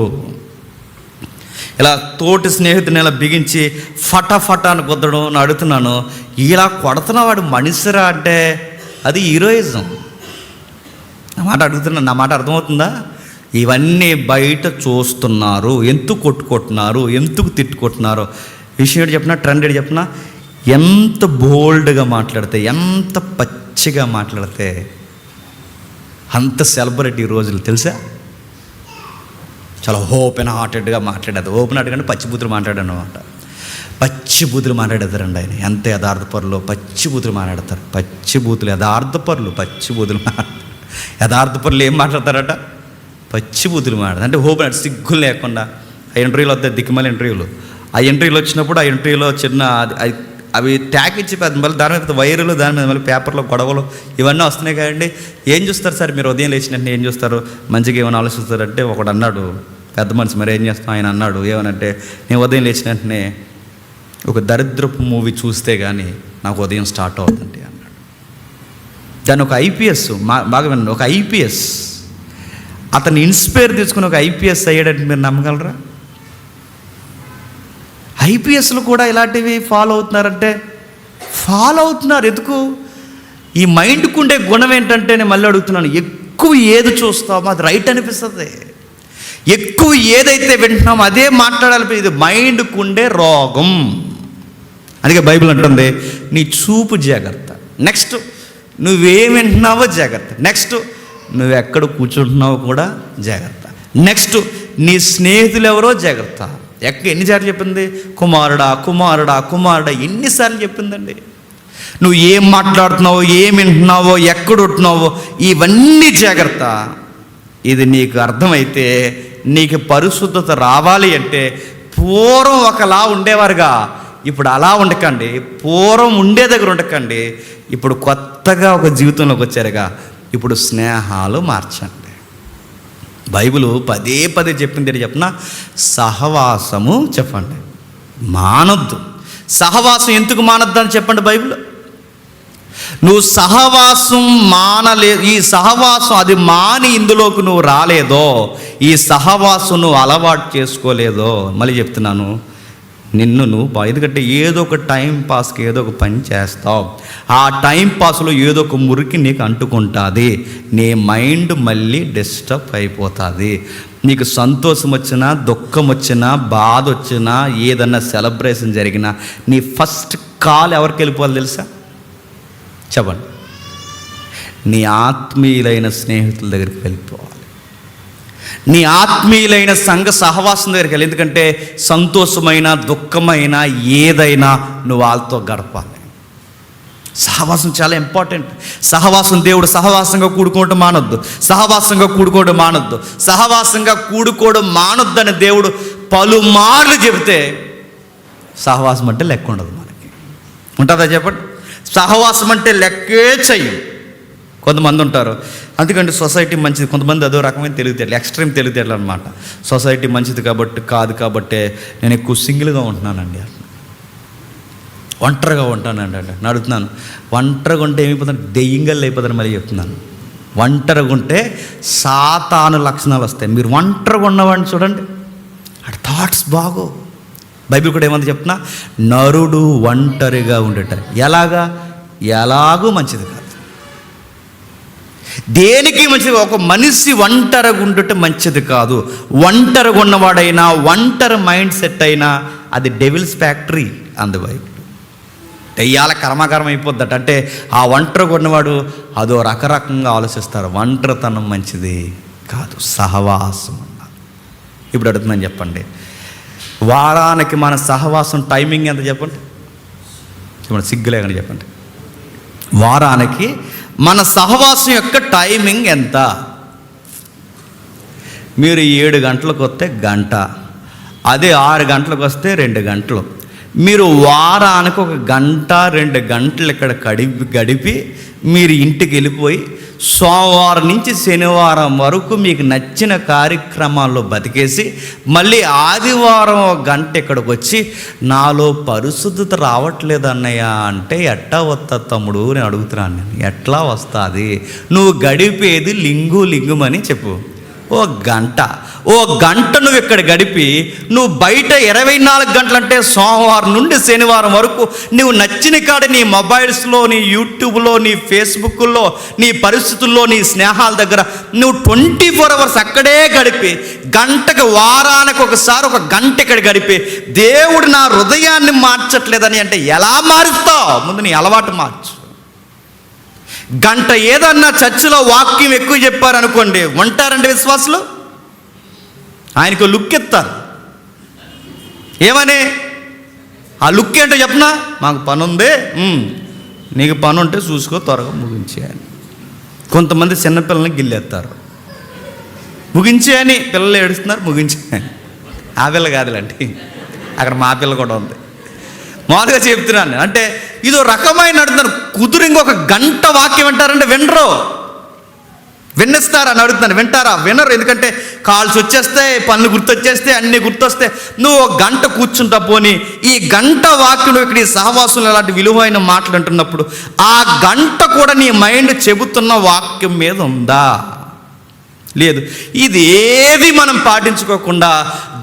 ఇలా తోటి స్నేహితుని ఇలా బిగించి ఫటాఫటాను కుదరడం. నేను అడుగుతున్నాను, ఇలా కొడుతున్న వాడు మనిషిరా అంటే అది హీరోయిజం. నా మాట అర్థమవుతుందా? ఇవన్నీ బయట చూస్తున్నారు. ఎందుకు కొట్టుకుంటున్నారు, ఎందుకు తిట్టుకుంటున్నారు? విషయం ఏంటి చెప్పినా, ట్రెండ్ ఏంటి చెప్పినా, ఎంత బోల్డ్గా మాట్లాడితే, ఎంత పచ్చిగా మాట్లాడితే అంత సెలబ్రిటీ రోజులు తెలుసా? చాలా ఓపెన్ హార్టెడ్గా మాట్లాడేది. ఓపెన్ హార్టెడ్ అంటే పచ్చిబూతులు మాట్లాడాను అనమాట. పచ్చిబూతులు మాట్లాడేదారండి ఆయన. ఎంత యథార్థపరులు పచ్చిబూతులు మాట్లాడతారు. పచ్చిబూతులు యథార్థపరులు పచ్చిబూతులు యథార్థపరులు ఏం మాట్లాడతారట? పచ్చిబూతులు మాట్లాడతారు. అంటే ఓపెన్ సిగ్గులు లేకుండా. ఆ ఇంటర్వ్యూలు వద్ద దిక్కుమల ఇంటర్వ్యూలు, ఆ ఇంటర్వ్యూలు వచ్చినప్పుడు ఆ ఇంటర్వ్యూలో చిన్న అవి ట్యాగ్ ఇచ్చి మళ్ళీ దాని మీద వైరల్, దాని మీద మళ్ళీ పేపర్లో గొడవలు ఇవన్నీ వస్తున్నాయి కదండి. ఏం చూస్తారు సార్ మీరు ఉదయం లేచినట్టు? ఏం చూస్తారు? మంచిగా ఏమైనా ఆలోచిస్తారంటే ఒకడు అన్నాడు, పెద్ద మనిషి, మరి ఏం చేస్తాం? ఆయన అన్నాడు ఏమనంటే, నేను ఉదయం లేచిన వెంటనే ఒక దరిద్రపు మూవీ చూస్తే కానీ నాకు ఉదయం స్టార్ట్ అవుతుంది అన్నాడు. దాన్ని ఒక ఐపీఎస్ బాగా విన్నాడు, ఒక ఐపీఎస్ అతను ఇన్స్పైర్ తీసుకుని ఒక ఐపీఎస్ అయ్యాడంటే మీరు నమ్మగలరా? ఐపీఎస్లు కూడా ఇలాంటివి ఫాలో అవుతున్నారంటే ఫాలో అవుతున్నారు. ఎందుకు? ఈ మైండ్కు ఉండే గుణం ఏంటంటే, నేను మళ్ళీ అడుగుతున్నాను, ఎక్కువ ఏది చూస్తామో అది రైట్ అనిపిస్తుంది. ఎక్కువ ఏదైతే వింటున్నామో అదే మాట్లాడాలి. ఇది మైండ్కు ఉండే రోగం. అందుకే బైబిల్ అంటుంది, నీ చూపు జాగ్రత్త, నెక్స్ట్ నువ్వేం వింటున్నావో జాగ్రత్త, నెక్స్ట్ నువ్వు ఎక్కడ కూర్చుంటున్నావో కూడా జాగ్రత్త, నెక్స్ట్ నీ స్నేహితులు ఎవరో జాగ్రత్త. ఎన్నిసార్లు చెప్పింది? కుమారుడా కుమారుడా కుమారుడా, ఎన్నిసార్లు చెప్పిందండి. నువ్వు ఏం మాట్లాడుతున్నావో, ఏం వింటున్నావో, ఎక్కడ ఉంటున్నావో ఇవన్నీ జాగ్రత్త. ఇది నీకు అర్థమైతే, నీకు పరిశుద్ధత రావాలి అంటే, పూర్వం ఒకలా ఉండేవారుగా ఇప్పుడు అలా ఉండకండి, పూర్వం ఉండే దగ్గర ఉండకండి, ఇప్పుడు కొత్తగా ఒక జీవితంలోకి వచ్చారుగా, ఇప్పుడు స్నేహాలు మార్చండి. బైబిల్ పదే పదే చెప్పింది ఏంటి చెప్పిన? సహవాసము చెప్పండి మానొద్దు. సహవాసం ఎందుకు మానొద్దు అని చెప్పండి బైబిల్. నువ్వు సహవాసం మానలేదు, ఈ సహవాసం అది మాని ఇందులోకి నువ్వు రాలేదో, ఈ సహవాసం నువ్వు అలవాటు చేసుకోలేదో, మళ్ళీ చెప్తున్నాను, నువ్వు ఎందుకంటే ఏదో ఒక టైం పాస్కి ఏదో ఒక పని చేస్తావు, ఆ టైం పాస్లో ఏదో ఒక మురికి నీకు అంటుకుంటుంది, నీ మైండ్ మళ్ళీ డిస్టర్బ్ అయిపోతుంది. నీకు సంతోషం వచ్చినా, దుఃఖం వచ్చినా, బాధ వచ్చినా, ఏదన్నా సెలబ్రేషన్ జరిగినా నీ ఫస్ట్ కాల్ ఎవరికి వెళ్ళిపోవాలి తెలుసా? చెప్పండి, నీ ఆత్మీయులైన స్నేహితుల దగ్గరికి వెళ్ళిపోవాలి, నీ ఆత్మీయులైన సంఘ సహవాసం దగ్గరికి వెళ్ళి. ఎందుకంటే సంతోషమైన, దుఃఖమైన, ఏదైనా నువ్వు వాళ్ళతో గడపాలి. సహవాసం చాలా ఇంపార్టెంట్. సహవాసం, దేవుడు సహవాసంగా కూడుకోవడం మానొద్దు, సహవాసంగా కూడుకోవడం మానొద్దు, సహవాసంగా కూడుకోవడం మానొద్దని దేవుడు పలుమార్లు చెబితే సహవాసం అంటే లెక్క ఉండదు. మనకి ఉంటుందా చెప్పండి? సహవాసం అంటే లెక్కే చెయ్యి. కొంతమంది ఉంటారు, అందుకంటే సొసైటీ మంచిది, కొంతమంది అదో రకమైన తెలివితేటలు, ఎక్స్ట్రీమ్ తెలివితేటలు అనమాట. సొసైటీ మంచిది కాబట్టి కాబట్టే నేను ఎక్కువ సింగిల్గా ఉంటున్నానండి, ఒంటరిగా ఉంటానండి అంటే అడుగుతున్నాను. ఒంటరిగా ఉంటే ఏమైపోతాను? దెయ్యంగల్ అయిపోతాను. మళ్ళీ చెప్తున్నాను, ఒంటరిగా ఉంటే సాతాను లక్షణాలు వస్తాయి. మీరు ఒంటరిగా ఉన్నవాడిని చూడండి, అటు థాట్స్ బాగో. బైబిల్ కూడా ఏమంది చెప్తున్నా, నరుడు ఒంటరిగా ఉండట ఎలాగూ మంచిది కాదు. దేనికి మంచిది? ఒక మనిషి ఒంటరిగా ఉండట మంచిది కాదు. ఒంటరిగా ఉన్నవాడైనా, ఒంటరి మైండ్ సెట్ అయినా అది డెవిల్స్ ఫ్యాక్టరీ అంది బైబిల్. దెయ్యాల కర్మాకరం అయిపోద్దట. అంటే ఆ ఒంటరిగా ఉన్నవాడు అదో రకరకంగా ఆలోచిస్తారు. ఒంటరితనం మంచిది కాదు, సహవాసం అన్నారు. ఇప్పుడు అడుగుతున్నాను చెప్పండి, వారానికి మన సహవాసం టైమింగ్ ఎంత చెప్పండి? చెప్పండి, సిగ్గులేకని చెప్పండి. వారానికి మన సహవాసం యొక్క టైమింగ్ ఎంత? మీరు 7 గంటలకు వస్తే గంట, అదే 6 గంటలకు వస్తే 2 గంటలు. మీరు వారానికి 1 గంట 2 గంటలు ఇక్కడ గడిపి మీరు ఇంటికి వెళ్ళిపోయి సోమవారం నుంచి శనివారం వరకు మీకు నచ్చిన కార్యక్రమాల్లో బతికేసి మళ్ళీ ఆదివారం 1 గంట ఇక్కడికి వచ్చి నాలో పరిశుద్ధత రావట్లేదు అన్నయ్య అంటే ఎట్లా వస్తా తమ్ముడు? నేను అడుగుతున్నాను, నేను ఎట్లా వస్తుంది? నువ్వు గడిపేది లింగుమని చెప్పు. 1 గంట నువ్వు ఇక్కడ గడిపి నువ్వు బయట 24 గంటలంటే సోమవారం నుండి శనివారం వరకు నువ్వు నచ్చిన కాడ నీ మొబైల్స్లో, నీ యూట్యూబ్లో, నీ ఫేస్బుక్లో, నీ పరిస్థితుల్లో, నీ స్నేహాల దగ్గర నువ్వు 24 అవర్స్ అక్కడే గడిపి గంటకు వారానికి ఒకసారి 1 గంట ఇక్కడ గడిపి దేవుడు నా హృదయాన్ని మార్చట్లేదని అంటే ఎలా మారుస్తావు? ముందు నీ అలవాటు మార్చు. గంట ఏదన్నా చర్చిలో వాక్యం ఎక్కువ చెప్పారనుకోండి, ఉంటారండి విశ్వాసులు? ఆయనకు లుక్ ఎత్తారు. ఏమని? ఆ లుక్ ఏంటో చెప్పనా? మాకు పని ఉంది, నీకు పని ఉంటే చూసుకో, త్వరగా ముగించేయాలి. కొంతమంది చిన్నపిల్లల్ని గిల్లేస్తారు, ముగించేయని. పిల్లలు ఏడుస్తున్నారు, ముగించేయని. ఆ పిల్ల కాదులండి, అక్కడ మా పిల్ల కూడా ఉంది. మామూలుగా చెప్తున్నాను, అంటే ఇదో రకమైన అడుగుతాను. కుదురు ఇంకొక గంట వాక్యం వింటారంటే వినరు. విన్నిస్తారా అని అడుగుతున్నాను, వింటారా? వినరు. ఎందుకంటే కాల్స్ వచ్చేస్తాయి, పనులు గుర్తొచ్చేస్తే, అన్నీ వస్తే నువ్వు 1 గంట కూర్చుంటా. పోనీ ఈ గంట వాక్యం ఇక్కడ ఈ సహవాసంలో అలాంటి విలువైన మాటలు అంటున్నప్పుడు ఆ గంట కూడా నీ మైండ్ చెబుతున్న వాక్యం మీద ఉందా? లేదు. ఇది ఏది మనం పాటించుకోకుండా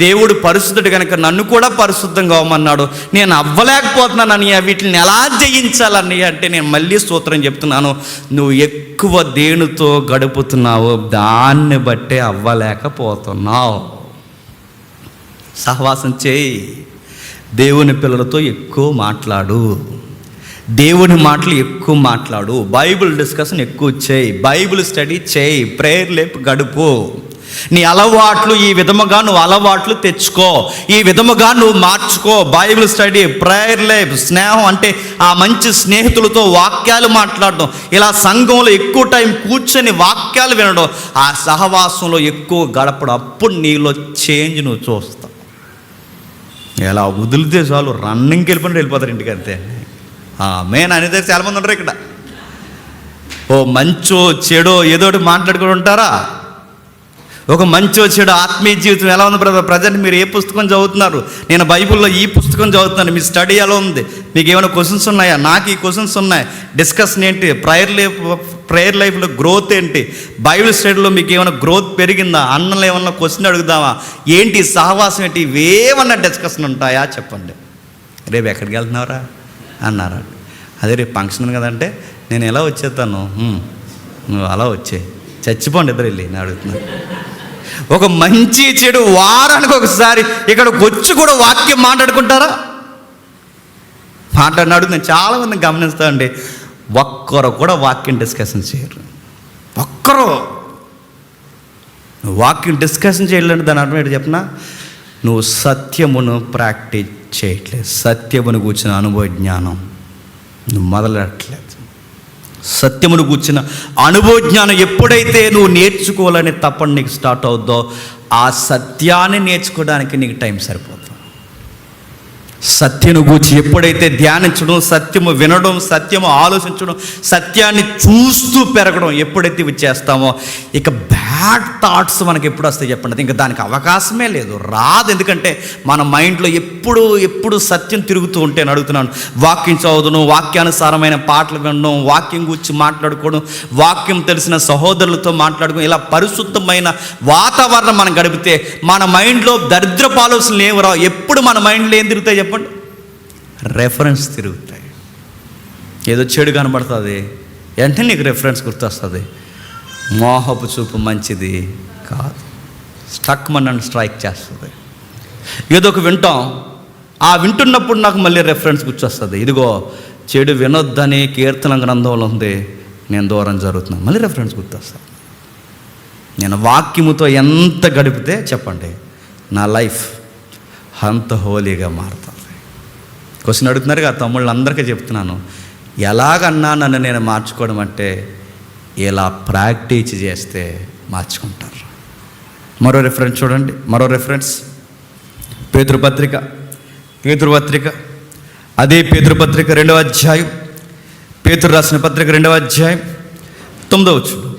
దేవుడు పరిశుద్ధుడు కనుక నన్ను కూడా పరిశుద్ధంగా అవ్వమన్నాడు, నేను అవ్వలేకపోతున్నాను అన్నయ్య, వీటిని ఎలా జయించాలన్నయ్య అంటే నేను మళ్ళీ సూత్రం చెప్తున్నాను, నువ్వు ఎక్కువ దేనితో గడుపుతున్నావు దాన్ని బట్టే అవ్వలేకపోతున్నావు. సహవాసం చేయి, దేవుని పిల్లలతో ఎక్కువ మాట్లాడు, దేవుని మాటలు ఎక్కువ మాట్లాడు, బైబిల్ డిస్కషన్ ఎక్కువ చేయి, బైబిల్ స్టడీ చేయి, ప్రేయర్ లేపు గడుపు. నీ అలవాట్లు ఈ విధముగా నువ్వు అలవాట్లు తెచ్చుకో, ఈ విధముగా నువ్వు మార్చుకో. బైబిల్ స్టడీ, ప్రేయర్ లేప్, స్నేహం అంటే ఆ మంచి స్నేహితులతో వాక్యాలు మాట్లాడడం, ఇలా సంఘంలో ఎక్కువ టైం కూర్చొని వాక్యాలు వినడం, ఆ సహవాసంలో ఎక్కువ గడపడం. అప్పుడు నీలో చేంజ్ నువ్వు చూస్తావు. ఎలా వదిలితే చాలు రన్నింగ్కి వెళ్ళిపోతారు ఇంటికి, అంతే. మెయిన్ అనేది చాలామంది ఉంటారు ఇక్కడ. ఓ మంచో చెడో ఏదో ఒకటి మాట్లాడుకుని ఉంటారా? ఒక మంచో చెడు ఆత్మీయ జీవితం ఎలా ఉంది బ్రదర్? ప్రజెంట్ మీరు ఏ పుస్తకం చదువుతున్నారు? నేను బైబిల్లో ఈ పుస్తకం చదువుతున్నాను. మీ స్టడీ ఎలా ఉంది? మీకు ఏమైనా క్వశ్చన్స్ ఉన్నాయా? నాకు ఈ క్వశ్చన్స్ ఉన్నాయి. డిస్కషన్ ఏంటి? ప్రేయర్ లైఫ్లో గ్రోత్ ఏంటి? బైబిల్ స్టడీలో మీకు ఏమైనా గ్రోత్ పెరిగిందా? అన్నలో ఏమన్నా క్వశ్చన్ అడుగుదామా? ఏంటి సహవాసం ఏంటి? ఇవేమన్నా డిస్కషన్ ఉంటాయా? చెప్పండి. రేపు ఎక్కడికి వెళ్తున్నారా అన్నారా? అదే రేపు ఫంక్షన్ ఉంది కదంటే నేను ఎలా వచ్చేస్తాను, నువ్వు అలా వచ్చే, చచ్చిపోండి ఇద్దరు వెళ్ళి నేను అడుగుతున్నాను. ఒక మంచి చెడు వారానికి ఒకసారి ఇక్కడికి వచ్చి కూడా వాక్యం మాట్లాడుకుంటారా? మాట్లాడినాడు. నేను చాలామంది గమనిస్తా అండి, ఒక్కరు కూడా వాక్యం డిస్కషన్ చేయరు. ఒక్కరు వాక్యం డిస్కషన్ చేయాలంటే దాని అర్థం ఏంటి చెప్పినా, నువ్వు సత్యమును ప్రాక్టీస్ చేయట్లేదు, సత్యమును కూర్చున్న అనుభవ జ్ఞానం నువ్వు మొదలెట్టలేదు. సత్యమును కూర్చున్న అనుభవ జ్ఞానం ఎప్పుడైతే నువ్వు నేర్చుకోవాలని తప్పని నీకు స్టార్ట్ అవుద్దో, ఆ సత్యాన్ని నేర్చుకోవడానికి నీకు టైం సరిపోతుంది. సత్యను గూర్చి ఎప్పుడైతే ధ్యానించడం, సత్యము వినడం, సత్యము ఆలోచించడం, సత్యాన్ని చూస్తూ పెరగడం ఎప్పుడైతే ఇవి చేస్తామో, ఇక బ్యాడ్ థాట్స్ మనకి ఎప్పుడు వస్తాయి చెప్పండి? ఇంకా దానికి అవకాశమే లేదు, రాదు. ఎందుకంటే మన మైండ్లో ఎప్పుడు సత్యం తిరుగుతూ ఉంటే అని అడుగుతున్నాను. వాక్యం చదవడం, వాక్యానుసారమైన పాటలు వినడం, వాక్యం గురించి మాట్లాడుకోవడం, వాక్యం తెలిసిన సహోదరులతో మాట్లాడుకోవడం, ఇలా పరిశుద్ధమైన వాతావరణం మనం గడిపితే మన మైండ్లో దరిద్రపు ఆలోచనలు ఏమి రావు. ఎప్పుడు మన మైండ్లో ఏం తిరుగుతాయి చెప్పండి? రెఫరెన్స్ తిరుగుతాయి. ఏదో చెడు కనబడుతుంది, వెంటనే నీకు రెఫరెన్స్ గుర్తొస్తుంది. మోహపు చూపు మంచిది కాదు, స్టక్ మన స్ట్రైక్ చేస్తుంది. ఏదో ఒక వింటాం, ఆ వింటున్నప్పుడు నాకు మళ్ళీ రెఫరెన్స్ గుర్తొస్తుంది. ఇదిగో చెడు వినొద్దని కీర్తన గ్రంథంలో ఉంది, నేను దూరం జరుగుతున్నాను, మళ్ళీ రెఫరెన్స్ గుర్తొస్తుంది. నేను వాక్యముతో ఎంత గడిపితే చెప్పండి నా లైఫ్ అంత హోలీగా మారుతుంది. క్వశ్చన్ అడుగుతున్నారు కదా తమ్ముళ్ళు, అందరికీ చెప్తున్నాను, ఎలాగన్నా నన్ను నేను మార్చుకోవడం అంటే ఇలా ప్రాక్టీస్ చేస్తే మార్చుకుంటారు. మరో రెఫరెన్స్ చూడండి, మరో రెఫరెన్స్ పేతురుపత్రిక, అదే పేతురుపత్రిక 2వ అధ్యాయం, పేతురు రాసిన పత్రిక 2వ అధ్యాయం 9వ వచనం.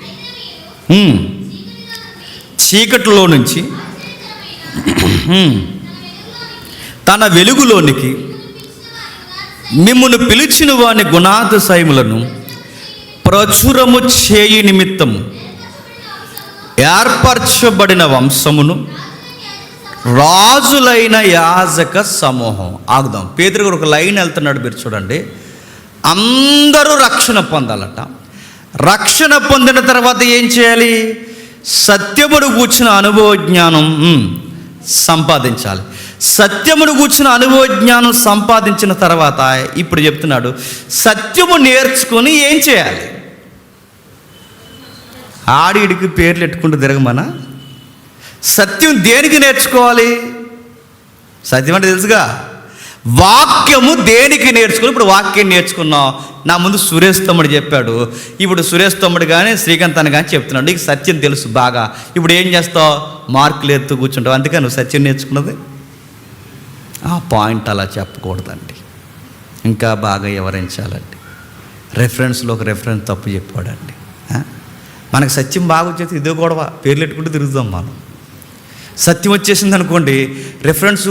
చీకటిలో నుంచి తన వెలుగులోనికి మిమ్మును పిలిచిన వాని గుణాతిశయములను ప్రచురము చేయి నిమిత్తము ఏర్పరచబడిన వంశమును, రాజులైన యాజక సమూహం. ఆగుదాం. పేతురు ఒక లైన్ వెళ్తున్నాడు, మీరు చూడండి. అందరూ రక్షణ పొందాలట. రక్షణ పొందిన తర్వాత ఏం చేయాలి? సత్యమును కూర్చున్న అనుభవ జ్ఞానం సంపాదించాలి. సత్యమును కూర్చున్న అనుభవ జ్ఞానం సంపాదించిన తర్వాత ఇప్పుడు చెప్తున్నాడు, సత్యము నేర్చుకొని ఏం చేయాలి? ఆడిడికి పేర్లు ఎట్టుకుంటూ తిరగమనా? సత్యం దేనికి నేర్చుకోవాలి? సత్యం అంటే తెలుసుగా, వాక్యము దేనికి నేర్చుకుని. ఇప్పుడు వాక్యం నేర్చుకున్నావు. నా ముందు సురేష్ తమ్ముడు చెప్పాడు, ఇప్పుడు సురేష్ తమ్ముడు కానీ శ్రీకాంత్ అని కానీ చెప్తున్నాడు, నీకు సత్యం తెలుసు బాగా. ఇప్పుడు ఏం చేస్తావు? మార్కులు ఎత్తు కూర్చుంటావు. అందుకే నువ్వు సత్యం నేర్చుకున్నది. ఆ పాయింట్ అలా చెప్పకూడదండి, ఇంకా బాగా వివరించాలండి. రెఫరెన్స్లో ఒక రెఫరెన్స్ తప్పు చెప్పాడండి. మనకు సత్యం బాగా వచ్చేసి ఇదే గొడవ, పేర్లు పెట్టుకుంటూ తిరుగుతాం మనం. సత్యం వచ్చేసింది అనుకోండి, రెఫరెన్స్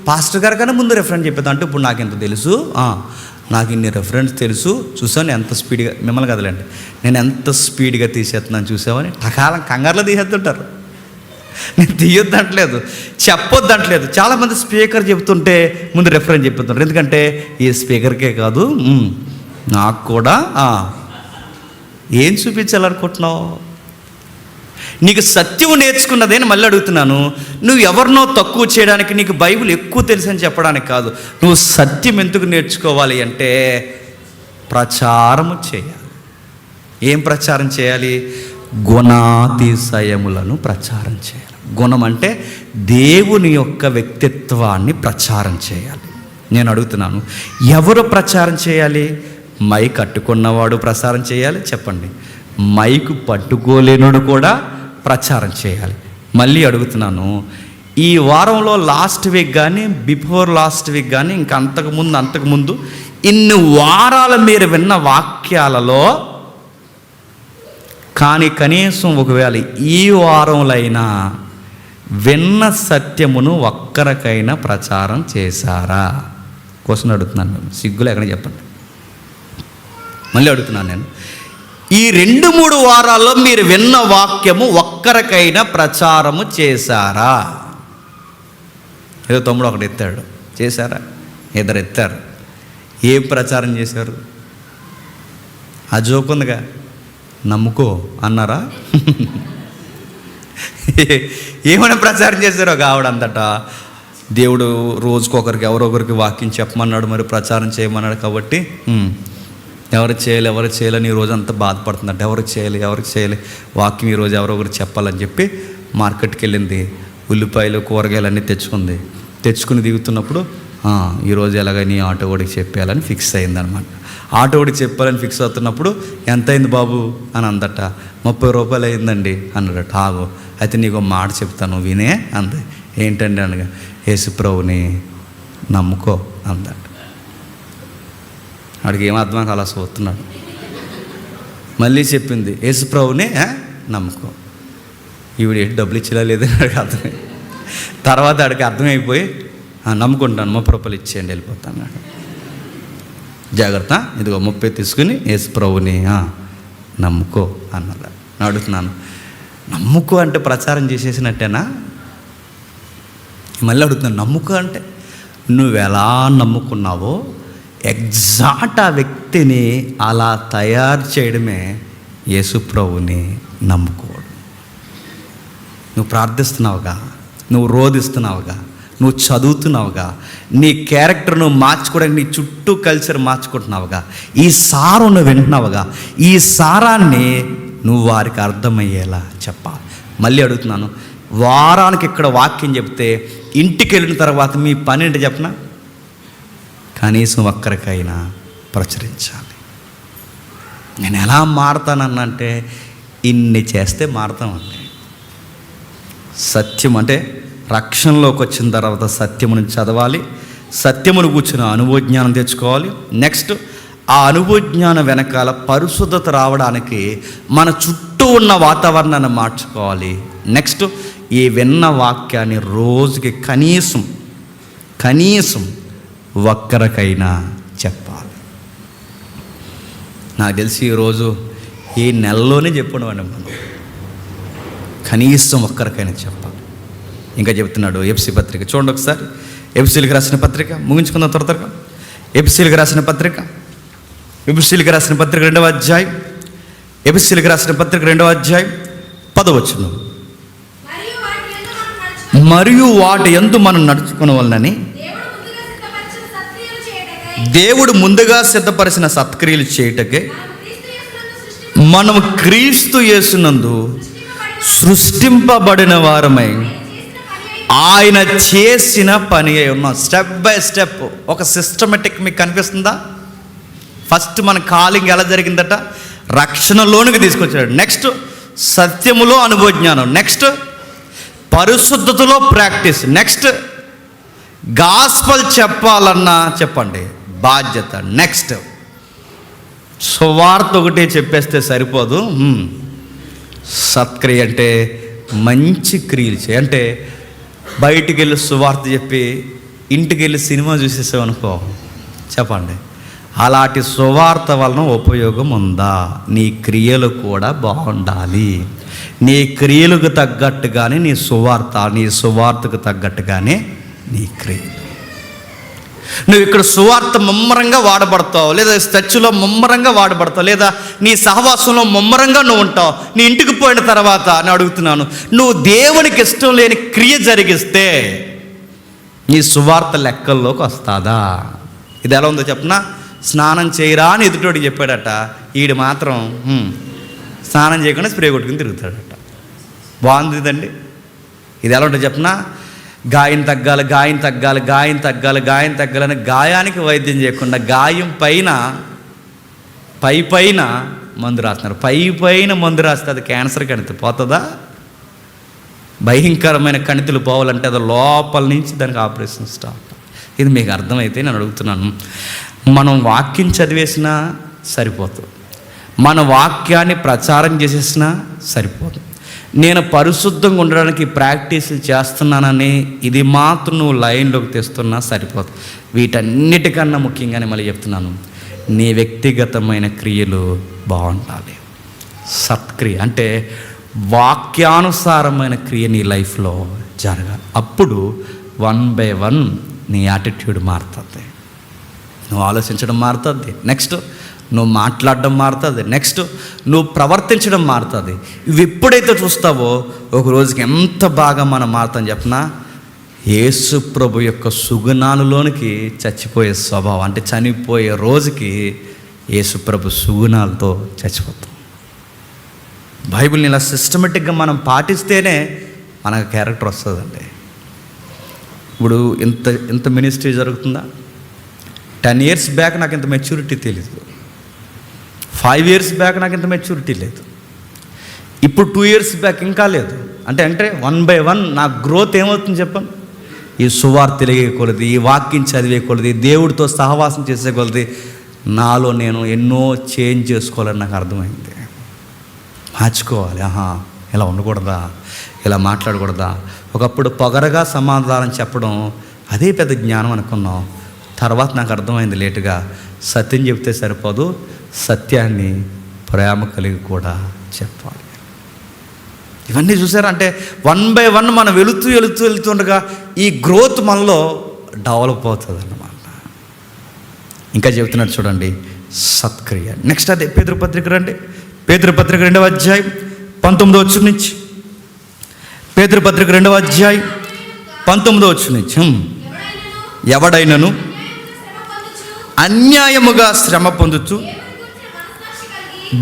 పాస్టర్ గారి కన్నా ముందు రెఫరెన్స్ చెప్పేది. అంటే ఇప్పుడు నాకు ఎంత తెలుసు, నాకు ఇన్ని రెఫరెన్స్ తెలుసు, చూసాను ఎంత స్పీడ్గా, మిమ్మల్ని కదలండి, నేను ఎంత స్పీడ్గా తీసేస్తున్నాను చూసామని టకాలం కంగారులో తీసేస్తుంటారు. నేను తీయొద్దంటలేదు, చెప్పొద్దంటలేదు. చాలామంది స్పీకర్ చెప్తుంటే ముందు రెఫరెన్స్ చెప్తుంటారు. ఎందుకంటే ఈ స్పీకర్కే కాదు నాకు కూడా ఏం చూపించాలనుకుంటున్నావు? నీకు సత్యం నేర్చుకున్నదేని మళ్ళీ అడుగుతున్నాను. నువ్వు ఎవరినో తక్కువ చేయడానికి, నీకు బైబిల్ ఎక్కువ తెలుసు అని చెప్పడానికి కాదు. నువ్వు సత్యం ఎందుకు నేర్చుకోవాలి అంటే ప్రచారము చేయాలి. ఏం ప్రచారం చేయాలి? గుణాతిశయములను ప్రచారం చేయాలి. గుణం అంటే దేవుని యొక్క వ్యక్తిత్వాన్ని ప్రచారం చేయాలి. నేను అడుగుతున్నాను, ఎవరు ప్రచారం చేయాలి? మైక్ కట్టుకున్నవాడు ప్రచారం చేయాలి, చెప్పండి. మైకు పట్టుకోలేనుడు కూడా ప్రచారం చేయాలి. మళ్ళీ అడుగుతున్నాను, ఈ వారంలో లాస్ట్ వీక్ కానీ బిఫోర్ లాస్ట్ వీక్ కానీ ఇంకా అంతకుముందు ఇన్ని వారాలు మీరు విన్న వాక్యాలలో కానీ కనీసం ఒకవేళ ఈ వారంలో అయినా విన్న సత్యమును ఒక్కరికైనా ప్రచారం చేశారా? క్వశ్చన్ అడుగుతున్నాను. సిగ్గులు ఎక్కడ చెప్పండి. మళ్ళీ అడుగుతున్నాను నేను, ఈ 2-3 వారాల్లో మీరు విన్న వాక్యము ఒక్కరికైనా ప్రచారము చేశారా? ఏదో తమ్ముడు ఒకటి ఎత్తాడు, చేశారా? 2 ఎత్తారు. ఏం ప్రచారం చేశారు? ఆ జోకుందిగా, నమ్ముకో అన్నారా? ఏమైనా ప్రచారం చేశారో? ఒక ఆవిడ అంతటా దేవుడు రోజుకొకరికి ఎవరొకరికి వాక్యం చెప్పమన్నాడు, మరి ప్రచారం చేయమన్నాడు కాబట్టి ఎవరు చేయాలని ఈ రోజు అంతా బాధపడుతుందంట. ఎవరికి చేయాలి వాక్యం ఈరోజు ఎవరొకరు చెప్పాలని చెప్పి మార్కెట్కి వెళ్ళింది. ఉల్లిపాయలు కూరగాయలన్నీ తెచ్చుకుని దిగుతున్నప్పుడు ఈరోజు ఎలాగని ఆటో వాడికి చెప్పాలని ఫిక్స్ అయిందనమాట. ఆటో వాడికి చెప్పాలని ఫిక్స్ అవుతున్నప్పుడు ఎంత అయింది బాబు అని అందట. 30 రూపాయలు అయిందండి అన్నాడట. ఆగు, అయితే నీకు మాట చెప్తాను వినే అంది. ఏంటండి అనగా, యేసుప్రభుని నమ్ముకో అందట. వాడికి ఏం అర్థం అలా చూస్తున్నాడు. మళ్ళీ చెప్పింది, యేసుప్రభుని నమ్ముకో. ఈవిడ ఏంటి డబ్బులు ఇచ్చేలా లేదని వాడికి అర్థమై, తర్వాత వాడికి అర్థమైపోయి నమ్ముకుంటాను, 30 రూపాయలు ఇచ్చేయండి వెళ్ళిపోతాను. జాగ్రత్త, ఇదిగో 30 తీసుకుని యేసుప్రభుని నమ్ముకో అన్నదా. నేను అడుగుతున్నాను, నమ్ముకో అంటే ప్రచారం చేసేసినట్టేనా? మళ్ళీ అడుగుతున్నాను, నమ్ముకో అంటే నువ్వు ఎలా నమ్ముకున్నావో ఎగ్జాక్ట్ ఆ వ్యక్తిని అలా తయారు చేయడమే యేసుప్రభుని నమ్ముకోవడం. నువ్వు ప్రార్థిస్తున్నావుగా, నువ్వు రోధిస్తున్నావుగా, నువ్వు చదువుతున్నావుగా, నీ క్యారెక్టర్ నువ్వు మార్చుకోవడానికి నీ చుట్టూ కల్చర్ మార్చుకుంటున్నావుగా, ఈ సారం నువ్వు వింటున్నావుగా, ఈ సారాన్ని నువ్వు వారికి అర్థమయ్యేలా చెప్పాలి. మళ్ళీ అడుగుతున్నాను, వారానికి ఇక్కడ వాక్యం చెప్తే ఇంటికి వెళ్ళిన తర్వాత మీ పని ఏంటి చెప్పనా? కనీసం ఒక్కరికైనా ప్రచురించాలి. నేను ఎలా మారుతానన్నంటే ఇన్ని చేస్తే మారుతామండి. సత్యం అంటే రక్షణలోకి వచ్చిన తర్వాత సత్యమును చదవాలి, సత్యమును కూర్చుని అనుభవజ్ఞానం తెచ్చుకోవాలి. నెక్స్ట్ ఆ అనుభవజ్ఞానం వెనకాల పరిశుద్ధత రావడానికి మన చుట్టూ ఉన్న వాతావరణాన్ని మార్చుకోవాలి. నెక్స్ట్ ఈ విన్న వాక్యాన్ని రోజుకి కనీసం ఒక్కరికైనా చెప్పాలి. నాకు తెలిసి ఈరోజు ఈ నెలలోనే చెప్పండి మనం కనీసం ఒక్కరికైనా చెప్పాలి. ఇంకా చెప్తున్నాడు ఎఫ్సీ పత్రిక చూడండి ఒకసారి. ఎఫ్సీలకు రాసిన పత్రిక ముగించుకుందాం త్వరగా. ఎఫ్సీలకు రాసిన పత్రిక 2వ అధ్యాయం, ఎఫ్సీలకు రాసిన పత్రిక 2వ అధ్యాయం 10వ వచనం. మరియు వాటి యందు మనం నడుచుకునవలనని దేవుడు ముందుగా సిద్ధపరిచిన సత్క్రియలు చేయుటకే మనం క్రీస్తు యేసునందు సృష్టింపబడిన వారమై ఆయన చేసిన పని అయి ఉన్నాం. స్టెప్ బై స్టెప్ ఒక సిస్టమేటిక్ మీకు కనిపిస్తుందా? ఫస్ట్ మన కాలింగ్ ఎలా జరిగిందట? రక్షణలోనికి తీసుకొచ్చాడు. నెక్స్ట్ సత్యములో అనుభవజ్ఞానం, నెక్స్ట్ పరిశుద్ధతలో ప్రాక్టీస్, నెక్స్ట్ గాస్పల్ చెప్పాలన్నా చెప్పండి బాధ్యత, నెక్స్ట్ సువార్త ఒకటే చెప్పేస్తే సరిపోదు. సత్క్రియ అంటే మంచి క్రియలు చేయి. అంటే బయటికి వెళ్ళి సువార్త చెప్పి ఇంటికి వెళ్ళి సినిమా చూసేసావు అనుకో, చెప్పండి అలాంటి సువార్త వలన ఉపయోగం ఉందా? నీ క్రియలు కూడా బాగుండాలి. నీ క్రియలకు తగ్గట్టుగానే నీ సువార్తకు తగ్గట్టుగానే నీ క్రియలు. నువ్వు ఇక్కడ సువార్త ముమ్మరంగా వాడబడతావు, లేదా చర్చిలో ముమ్మరంగా వాడబడతావు, లేదా నీ సహవాసంలో ముమ్మరంగా నువ్వు ఉంటావు. నీ ఇంటికి పోయిన తర్వాత నేను అడుగుతున్నాను, నువ్వు దేవునికి ఇష్టం లేని క్రియ జరిగిస్తే నీ సువార్త లెక్కల్లోకి వస్తుందా? ఇది ఎలా ఉందో చెప్పనా? స్నానం చేయరా అని ఎదుటోడికి చెప్పాడట, ఈడు మాత్రం స్నానం చేయకుండా స్ప్రే కొట్టుకుని తిరుగుతాడట. బాగుంది ఇదండి. ఇది ఎలా ఉంటుంది చెప్పనా? గాయం తగ్గాలి అని గాయానికి వైద్యం చేయకుండా గాయం పైన పైన మందు రాస్తున్నారు. పైన మందు రాస్తే అది క్యాన్సర్ కణితి పోతుందా? భయంకరమైన కణితులు పోవాలంటే అది లోపల నుంచి దానికి ఆపరేషన్ స్టార్ట్. ఇది మీకు అర్థమైతే నేను అడుగుతున్నాను, మనం వాక్యం చదివేసినా సరిపోతుంది, మన వాక్యాన్ని ప్రచారం చేసేసినా సరిపోతుంది. నేను పరిశుద్ధంగా ఉండడానికి ప్రాక్టీసులు చేస్తున్నానని ఇది మాత్రం నువ్వు లైన్లోకి తెస్తున్నా సరిపోతుంది. వీటన్నిటికన్నా ముఖ్యంగానే మళ్ళీ చెప్తున్నాను, నీ వ్యక్తిగతమైన క్రియలు బాగుండాలి. సత్క్రియ అంటే వాక్యానుసారమైన క్రియ నీ లైఫ్లో జరగాలి. అప్పుడు 1 by 1 నీ యాటిట్యూడ్ మారుతుంది, నువ్వు ఆలోచించడం మారుతుంది, నెక్స్ట్ నువ్వు మాట్లాడడం మారుతుంది, నెక్స్ట్ నువ్వు ప్రవర్తించడం మారుతుంది. ఇవి ఎప్పుడైతే చూస్తావో ఒక రోజుకి ఎంత బాగా మనం మారుతాం చెప్పనా? యేసు ప్రభు యొక్క సుగుణాలలోనికి చచ్చిపోయే స్వభావం, అంటే చనిపోయే రోజుకి యేసు ప్రభు సుగుణాలతో చచ్చిపోతాం. బైబిల్ని ఇలా సిస్టమేటిక్గా మనం పాటిస్తేనే మనకు క్యారెక్టర్ వస్తుందండి. ఇప్పుడు ఇంత మినిస్ట్రీ జరుగుతుందా? 10 years బ్యాక్ నాకు ఇంత మెచ్యూరిటీ తెలీదు, 5 years బ్యాక్ నాకు ఇంత మెచ్యూరిటీ లేదు, ఇప్పుడు 2 years బ్యాక్ ఇంకా లేదు. అంటే 1 by 1 నా గ్రోత్ ఏమవుతుంది చెప్పండి? ఈ సువార్త తెలియకూడదు, ఈ వాక్యం చదివేకూడదు, దేవుడితో సహవాసం చేసేకూడదు, నాలో నేను ఎన్నో చేంజ్ చేసుకోవాలని నాకు అర్థమైంది. మార్చుకోవాలి. ఇలా ఉండకూడదా, ఇలా మాట్లాడకూడదా. ఒకప్పుడు పొగరగా సమాధానం చెప్పడం అదే పెద్ద జ్ఞానం అనుకున్నాం. తర్వాత నాకు అర్థమైంది లేటుగా, సత్యం చెప్తే సరిపోదు, సత్యాన్ని ప్రేమ కలిగి కూడా చెప్పాలి. ఇవన్నీ చూసారా? అంటే 1 by 1 మనం వెళుతుండగా ఈ గ్రోత్ మనలో డెవలప్ అవుతుంది అన్నమాట. ఇంకా చెబుతున్నాడు చూడండి, సత్క్రియ. నెక్స్ట్ అదే పేతురుపత్రిక రండి, పేతురుపత్రిక 2వ అధ్యాయం 19వ వచనం నుంచి. పేతురుపత్రిక 2వ అధ్యాయం 19వ వచనం నుంచి. ఎవడైనను అన్యాయముగా శ్రమ పొందుచు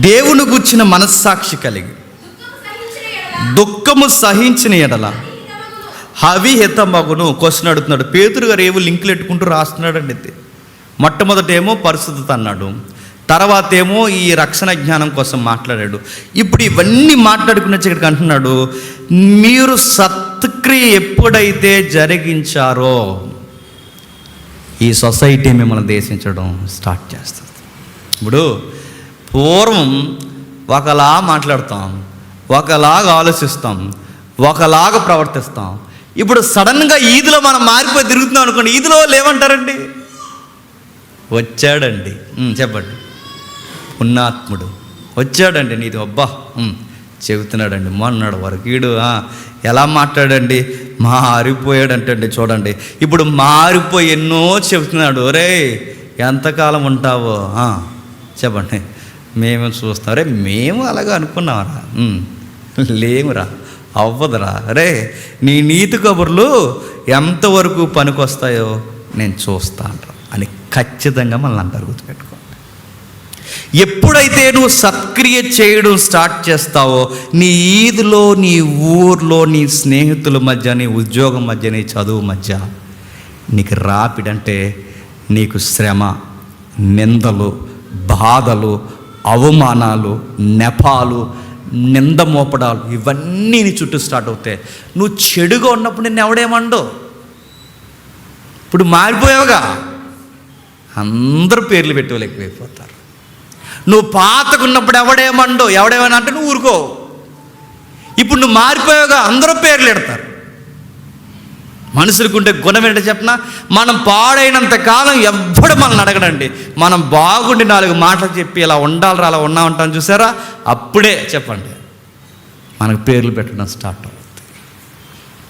దేవుని గూర్చిన మనస్సాక్షి కలిగి దుఃఖము సహించిన ఎడల అవిహితమగును. క్వశ్చన్ అడుగుతున్నాడు పేతురు గారు, ఏవో లింకులు పెట్టుకుంటూ రాస్తున్నాడండి. మొట్టమొదటేమో పరిశుద్ధత అన్నాడు, తర్వాత ఏమో ఈ రక్షణ జ్ఞానం కోసం మాట్లాడాడు. ఇప్పుడు ఇవన్నీ మాట్లాడుకున్న ఇక్కడికి అంటున్నాడు, మీరు సత్క్రియ ఎప్పుడైతే జరిగించారో ఈ సొసైటీ మిమ్మల్ని దేశించడం స్టార్ట్ చేస్తుంది. ఇప్పుడు పూర్వం ఒకలా మాట్లాడతాం, ఒకలాగా ఆలోచిస్తాం, ఒకలాగా ప్రవర్తిస్తాం. ఇప్పుడు సడన్గా ఈదులో మనం మారిపోయి తిరుగుతున్నాం అనుకోండి, ఈదులో లేవంటారండి? వచ్చాడండి, చెప్పండి, పుణ్యాత్ముడు వచ్చాడండి, నీది అబ్బా చెబుతున్నాడండి. మొన్నడు వరకీడు ఎలా మాట్లాడండి, మారిపోయాడంటండి. చూడండి, ఇప్పుడు మారిపోయి ఎన్నో చెబుతున్నాడు. రే ఎంతకాలం ఉంటావో చెప్పండి. మేము చూస్తాం, రే మేము అలాగే అనుకున్నామరా, లేమురా, అవ్వదురా, రే నీ నీతి కబుర్లు ఎంతవరకు పనికొస్తాయో నేను చూస్తాను అని ఖచ్చితంగా మనల్ని అంటారు. గుర్తుపెట్టుకోండి, ఎప్పుడైతే నువ్వు సత్క్రియ చేయడం స్టార్ట్ చేస్తావో నీ ఈదులో, నీ ఊర్లో, నీ స్నేహితుల మధ్య, నీ ఉద్యోగం మధ్య, నీ చదువు మధ్య నీకు రాపిడంటే నీకు శ్రమ, నిందలు, బాధలు, అవమానాలు, నెపాలు, నింద మోపడాలు ఇవన్నీ నీ చుట్టూ స్టార్ట్ అవుతాయి. నువ్వు చెడుగా ఉన్నప్పుడు నిన్ను ఎవడేమండో, ఇప్పుడు మారిపోయావుగా అందరూ పేర్లు పెట్టేవాళ్ళెక్కువైపోతారు. నువ్వు పాతకున్నప్పుడు ఎవడేమన్నా అంటే నువ్వు ఊరుకో. ఇప్పుడు నువ్వు మారిపోయావుగా అందరూ పేర్లు పెడతారు. మనుషులకు ఉండే గుణం ఏంటో చెప్పిన, మనం పాడైనంత కాలం ఎవ్వడు మనల్ని అడగడండి. మనం బాగుండి 4 మాటలు చెప్పి ఇలా ఉండాలిరా అలా ఉంటాం చూసారా, అప్పుడే చెప్పండి మనకు పేర్లు పెట్టడం స్టార్ట్ అవుతుంది.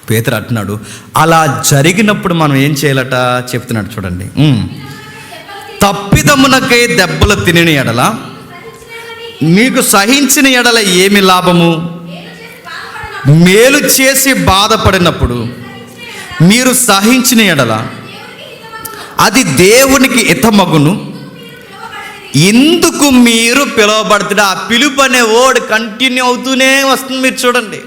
పేతురు అంటున్నాడు, అలా జరిగినప్పుడు మనం ఏం చేయాలట చెప్తున్నాడు చూడండి. తప్పిదమునకై దెబ్బలు తిని ఎడల మీకు సహించిన ఎడల ఏమి లాభము? మేలు చేసి బాధపడినప్పుడు మీరు సహించిన ఎడల అది దేవునికి హితమగును. ఇందుకు మీరు పిలువబడుతున్న ఆ పిలుపు అనే వర్డ్ కంటిన్యూ అవుతూనే వస్తుంది. మీరు చూడండి,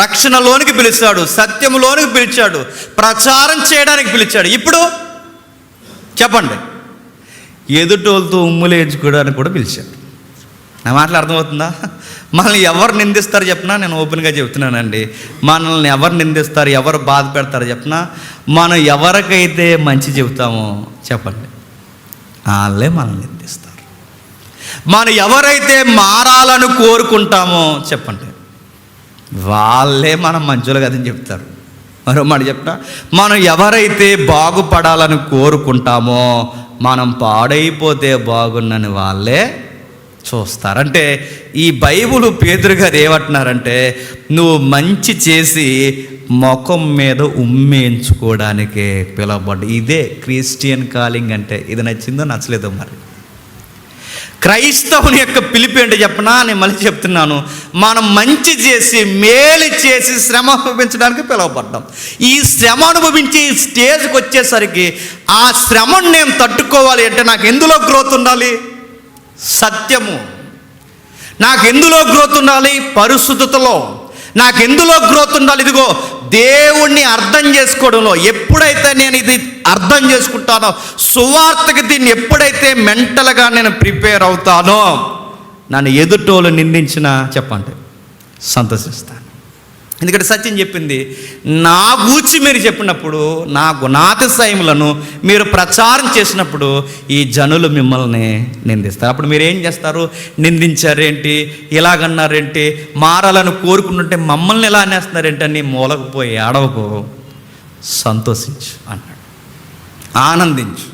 రక్షణలోనికి పిలిచాడు, సత్యంలోనికి పిలిచాడు, ప్రచారం చేయడానికి పిలిచాడు. ఇప్పుడు చెప్పండి, ఎదుటోళ్ళతో ఉమ్ములేయించుకోవడానికి కూడా పిలిచాడు. నా మాటలు అర్థమవుతుందా? మనల్ని ఎవరు నిందిస్తారు చెప్పినా, నేను ఓపెన్గా చెప్తున్నానండి, మనల్ని ఎవరు నిందిస్తారు, ఎవరు బాధ పెడతారో చెప్పినా, మనం ఎవరికైతే మంచి చెబుతామో చెప్పండి వాళ్ళే మనల్ని నిందిస్తారు. మనం ఎవరైతే మారాలని కోరుకుంటామో చెప్పండి వాళ్ళే మనం మంచులు కదని చెప్తారు. మరో మాట చెప్పినా, మనం ఎవరైతే బాగుపడాలని కోరుకుంటామో మనం పాడైపోతే బాగున్నని వాళ్ళే చూస్తారు. అంటే ఈ బైబిల్ పేతురు గారు ఏమంటున్నారంటే, నువ్వు మంచి చేసి ముఖం మీద ఉమ్మేయించుకోవడానికే పిలవబడ్డ. ఇదే క్రిస్టియన్ కాలింగ్ అంటే. ఇది నచ్చిందో నచ్చలేదో మరి. క్రైస్తవుని యొక్క పిలుపు ఏంటో చెప్పనా, నేను మళ్ళీ చెప్తున్నాను, మనం మంచి చేసి మేలు చేసి శ్రమ అనుభవించడానికి పిలువబడ్డాం. ఈ శ్రమ అనుభవించి స్టేజ్కి వచ్చేసరికి ఆ శ్రమను నేను తట్టుకోవాలి అంటే నాకు ఎందులో గ్రోత్ ఉండాలి? సత్యము. నాకు ఎందులో గ్రోత్ ఉండాలి? పరిశుద్ధతలో. నాకు ఎందులో గ్రోత్ ఉండాలి? ఇదిగో దేవుణ్ణి అర్థం చేసుకోవడంలో. ఎప్పుడైతే నేను ఇది అర్థం చేసుకుంటానో, సువార్తకి దీన్ని ఎప్పుడైతే మెంటల్గా నేను ప్రిపేర్ అవుతానో, నన్ను ఎదుటోళ్ళు నిందించినా చెప్పండి సంతోషిస్తాను. ఎందుకంటే సత్యం చెప్పింది, నా గూర్చి మీరు చెప్పినప్పుడు, నా గుణాతిశయములను మీరు ప్రచారం చేసినప్పుడు ఈ జనులు మిమ్మల్ని నిందిస్తారు. అప్పుడు మీరు ఏం చేస్తారు? నిందించారేంటి, ఇలాగన్నారేంటి, మారాలని కోరుకుంటుంటే మమ్మల్ని ఎలా అనేస్తున్నారేంటి అని మూలకు పోయి ఆడవకు, సంతోషించు అన్నాడు. ఆనందించు.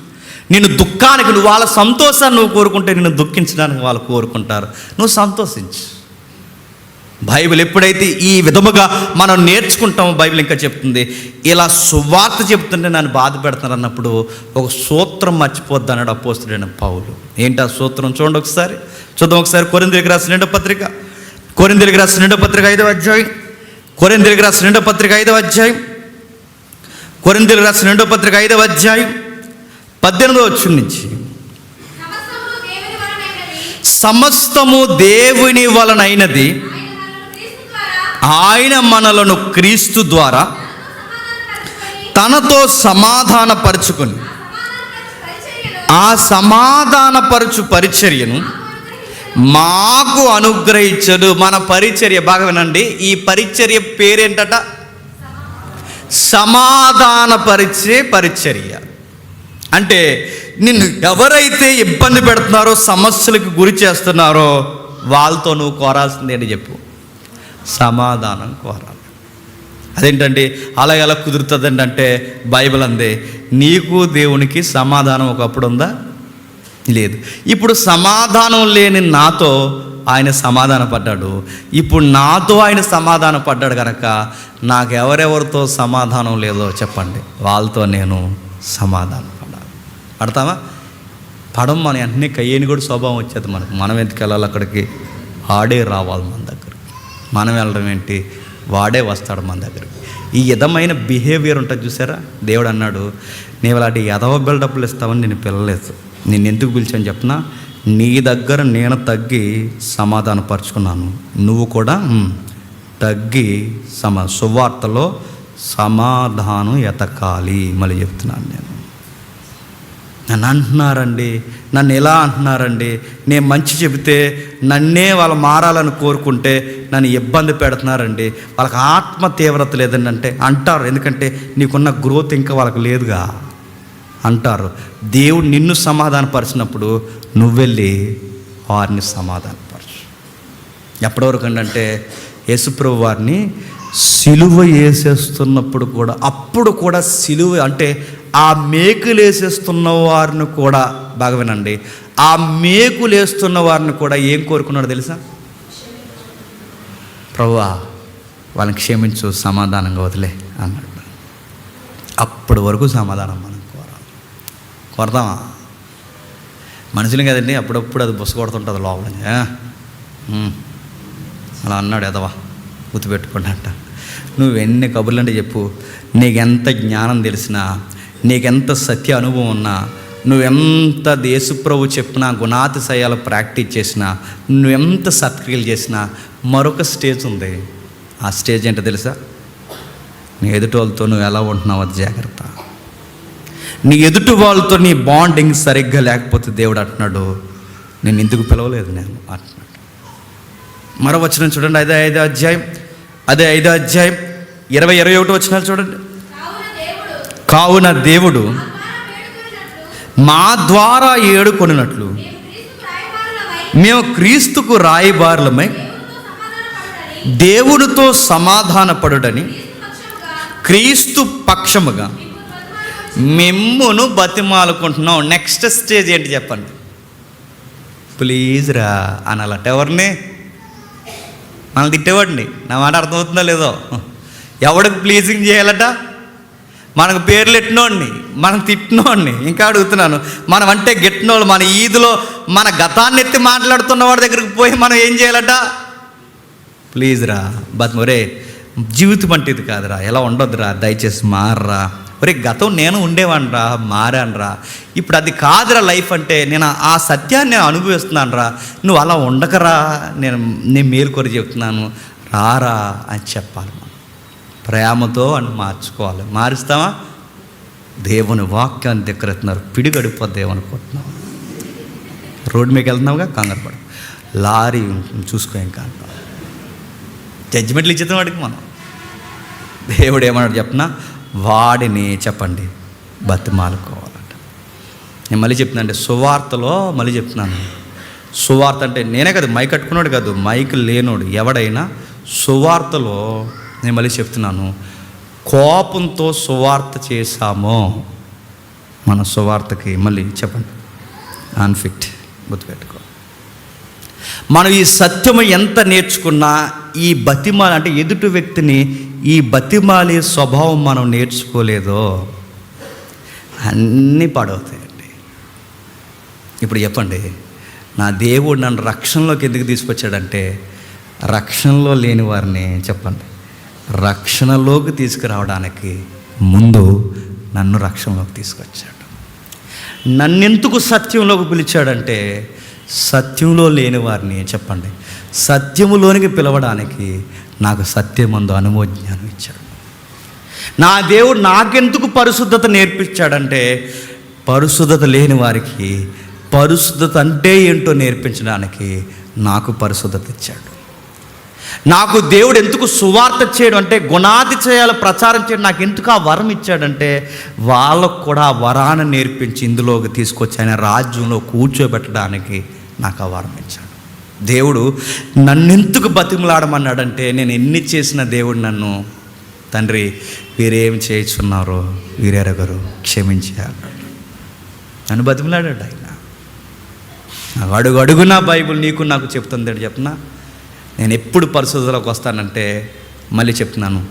నిన్ను దుఃఖానికి, నువ్వు వాళ్ళ సంతోషాన్ని నువ్వు కోరుకుంటే నిన్ను దుఃఖించడానికి వాళ్ళు కోరుకుంటారు. నువ్వు సంతోషించు. బైబిల్ ఎప్పుడైతే ఈ విధముగా మనం నేర్చుకుంటామో, బైబిల్ ఇంకా చెప్తుంది, ఇలా సువార్త చెప్తుంటే నన్ను బాధ పెడుతున్నారు అన్నప్పుడు ఒక సూత్రం మర్చిపోద్ది అన్నాడు అపోస్తలుడైన పౌలు. ఏంటి ఆ సూత్రం? చూడండి ఒకసారి, చూద్దాం ఒకసారి. కొరింథీయులకు రాసిన 2వ పత్రిక, కొరింథీయులకు రాసిన 2వ పత్రిక 5వ అధ్యాయం, కొరింథీయులకు రాసిన 2వ పత్రిక 5వ అధ్యాయం, కొరింథీయులకు రాసిన 2వ పత్రిక 5వ అధ్యాయం 18వ వచనం నుంచి, సమస్తము దేవుని వలనైనది, ఆయన మనలను క్రీస్తు ద్వారా తనతో సమాధానపరుచుకొని ఆ సమాధానపరచు పరిచర్యను మాకు అనుగ్రహించడు. మన పరిచర్య బాగా వినండి, ఈ పరిచర్య పేరేంటట? సమాధానపరిచే పరిచర్య. అంటే నిన్ను ఎవరైతే ఇబ్బంది పెడుతున్నారో, సమస్యలకు గురి చేస్తున్నారో వాళ్ళతో నువ్వు కోరాల్సింది ఏంటి చెప్పు? సమాధానం కోరాలి. అదేంటండి అలా ఎలా కుదురుతుందండి అంటే, బైబిల్ అందే నీకు దేవునికి సమాధానం ఒకప్పుడు ఉందా? లేదు. ఇప్పుడు సమాధానం లేని నాతో ఆయన సమాధాన పడ్డాడు. ఇప్పుడు నాతో ఆయన సమాధాన పడ్డాడు కనుక నాకు ఎవరెవరితో సమాధానం లేదో చెప్పండి వాళ్ళతో నేను సమాధానం పడాలి. పడతామా? పడం. మన వెంటనే కయ్యని కూడా స్వభావం వచ్చేది మనకు. మనం ఎందుకు వెళ్ళాలి అక్కడికి? ఆడే రావాలి మన దగ్గరికి. మనం వెళ్ళడం ఏంటి? వాడే వస్తాడు మన దగ్గరికి. ఈ విధమైన బిహేవియర్ ఉంటుంది చూసారా? దేవుడు అన్నాడు, నీవు అలాంటి ఎదవ బిల్డప్లు ఇస్తావని నేను పిలలేదు. నేను ఎందుకు పిలిచాను చెప్పినా, నీ దగ్గర నేను తగ్గి సమాధానపరుచుకున్నాను, నువ్వు కూడా తగ్గి సువార్తలో సమాధానం ఎతకాలి. మళ్ళీ చెప్తున్నాను, నన్ను అంటున్నారండి, నన్ను ఎలా అంటున్నారండి, నేను మంచి చెబితే నన్నే వాళ్ళు మారాలని కోరుకుంటే నన్ను ఇబ్బంది పెడుతున్నారండి, వాళ్ళకి ఆత్మ తీవ్రత లేదండి అంటే అంటారు. ఎందుకంటే నీకున్న గ్రోత్ ఇంకా వాళ్ళకి లేదుగా అంటారు. దేవుడు నిన్ను సమాధానపరిచినప్పుడు నువ్వెళ్ళి వారిని సమాధానపరచు. ఎప్పటివరకు అంటే యేసుప్రభు వారిని సిలువ వేసేస్తున్నప్పుడు కూడా, అప్పుడు కూడా సిలువ అంటే ఆ మేకులు వేసేస్తున్న వారిని కూడా, బాగా వినండి, ఆ మేకులు వేస్తున్న వారిని కూడా ఏం కోరుకున్నాడు తెలుసా? ప్రభువా వాళ్ళని క్షమించు, సమాధానంగా వదిలే అన్నాడు. అప్పటి వరకు సమాధానం మనం కోరదామా? మనుషులు కదండి, అప్పుడప్పుడు అది బుస కొడుతుంటుంది లోపల. అలా అన్నాడు ఎదవా, గుర్తుపెట్టుకోండి అంట. నువ్వెన్ని కబుర్లు అంటే చెప్పు, నీకెంత జ్ఞానం తెలిసినా, నీకెంత సత్య అనుభవం ఉన్నా, నువ్వెంత యేసుప్రభు చెప్పినా, గుణాతిశయాలు ప్రాక్టీస్ చేసినా, నువ్వెంత సత్క్రియలు చేసినా, మరొక స్టేజ్ ఉంది. ఆ స్టేజ్ ఏంటో తెలుసా? నీ ఎదుటి వాళ్ళతో నువ్వు ఎలా ఉంటున్నావు అది జాగ్రత్త. నీ ఎదుటి వాళ్ళతో నీ బాండింగ్ సరిగ్గా లేకపోతే దేవుడు అంటున్నాడు, నేను ఎందుకు పిలవలేదు నేను అంటున్నాడు. మరో వచనం చూడండి, అదే 5వ అధ్యాయం 20-21 వచనాలు చూడండి. కావున దేవుడు మా ద్వారా ఏడుకొనినట్లు మేము క్రీస్తుకు రాయబారులమై దేవునితో సమాధానపడుడని క్రీస్తు పక్షముగా మిమ్మును బతిమాలుకుంటున్నాం. నెక్స్ట్ స్టేజ్ ఏంటి చెప్పండి? ప్లీజ్ రా అనాలట. ఎవరిని? మనల్ని తిట్టేవాడిని. నా మాట అర్థమవుతుందో లేదో? ఎవడికి ప్లీజింగ్ చేయాలట? మనకు పేర్లు ఎట్టినోడిని, మనం తిట్టినోడిని. ఇంకా అడుగుతున్నాను, మనం అంటే గెట్టినోళ్ళు. మన ఈదులో మన గతాన్ని ఎత్తి మాట్లాడుతున్న వాడి దగ్గరికి పోయి మనం ఏం చేయాలట? ప్లీజ్ రా ఒరే, జీవితం అంటే ఇది కాదురా, ఎలా ఉండొద్దురా, దయచేసి మారరా. ఒరే గతం నేను ఉండేవాడిరా, మారానురా, ఇప్పుడు అది కాదురా లైఫ్ అంటే, నేను ఆ సత్యాన్ని అనుభవిస్తున్నాను రా, నువ్వు అలా ఉండకరా, నేను మేలుకొని చెప్తున్నాను రారా అని చెప్పాలి. మనం ప్రేమతో అని మార్చుకోవాలి. మారుస్తావా? దేవుని వాక్యాన్ని దగ్గరెత్తున్నారు, పిడిగడిపోద్ది ఏమనుకుంటున్నావు? రోడ్డు మీకు వెళ్తున్నావుగా, కంగారు పడు, లారీ చూసుకోం కాదు, జడ్జిమెంట్లు ఇచ్చేద్దాం వాడికి. మనం దేవుడు ఏమన్నాడు చెప్పినా, వాడిని చెప్పండి బతిమాలుకోవాలంట. నేను మళ్ళీ చెప్తున్నా అంటే సువార్తలో మళ్ళీ చెప్తున్నాను, సువార్త అంటే నేనే కాదు, మైక్ కట్టుకున్నాడు కాదు, మైక్ లేనోడు ఎవడైనా సువార్తలో, నేను మళ్ళీ చెప్తున్నాను, కోపంతో సువార్త చేశామో మన సువార్తకి మళ్ళీ చెప్పండి అన్ఫిట్. గుర్తుపెట్టుకో, మనం ఈ సత్యము ఎంత నేర్చుకున్నా, ఈ బతిమాల అంటే ఎదుటి వ్యక్తిని ఈ బతిమాలే స్వభావం మనం నేర్చుకోలేదో అన్నీ పాడవుతాయండి. ఇప్పుడు చెప్పండి, నా దేవుడు నన్ను రక్షణలోకి ఎందుకు తీసుకొచ్చాడంటే, రక్షణలో లేని వారిని చెప్పండి రక్షణలోకి తీసుకురావడానికి ముందు నన్ను రక్షణలోకి తీసుకొచ్చాడు. నన్నెందుకు సత్యంలోకి పిలిచాడంటే, సత్యంలో లేని వారిని చెప్పండి సత్యములోనికి పిలవడానికి నాకు సత్యమందు అనుభవ జ్ఞానం ఇచ్చాడు. నా దేవుడు నాకెందుకు పరిశుద్ధత నేర్పించాడంటే, పరిశుద్ధత లేని వారికి పరిశుద్ధత అంటే ఏంటో నేర్పించడానికి నాకు పరిశుద్ధత ఇచ్చాడు. నాకు దేవుడు ఎందుకు సువార్త చేయడం అంటే, గుణాతిశయాలు ప్రచారం చేయడం నాకు ఎందుకు ఆ వరం ఇచ్చాడంటే, వాళ్ళకు కూడా ఆ వరాన్ని నేర్పించి ఇందులోకి తీసుకొచ్చి ఆయన రాజ్యంలో కూర్చోబెట్టడానికి నాకు ఆ వరం ఇచ్చాడు. దేవుడు నన్నెందుకు బతిమలాడమన్నాడంటే, నేను ఎన్ని చేసిన దేవుడు నన్ను, తండ్రి వీరేం చేస్తున్నారో వీరెరగరు, క్షమించాడు. నన్ను బతిమలాడాడు ఆయన. అడుగునా బైబిల్ నీకు నాకు చెప్తుంది చెప్పనా, నేను ఎప్పుడు పరిశుద్ధతలోకి వస్తానంటే, మళ్ళీ చెప్తున్నాను,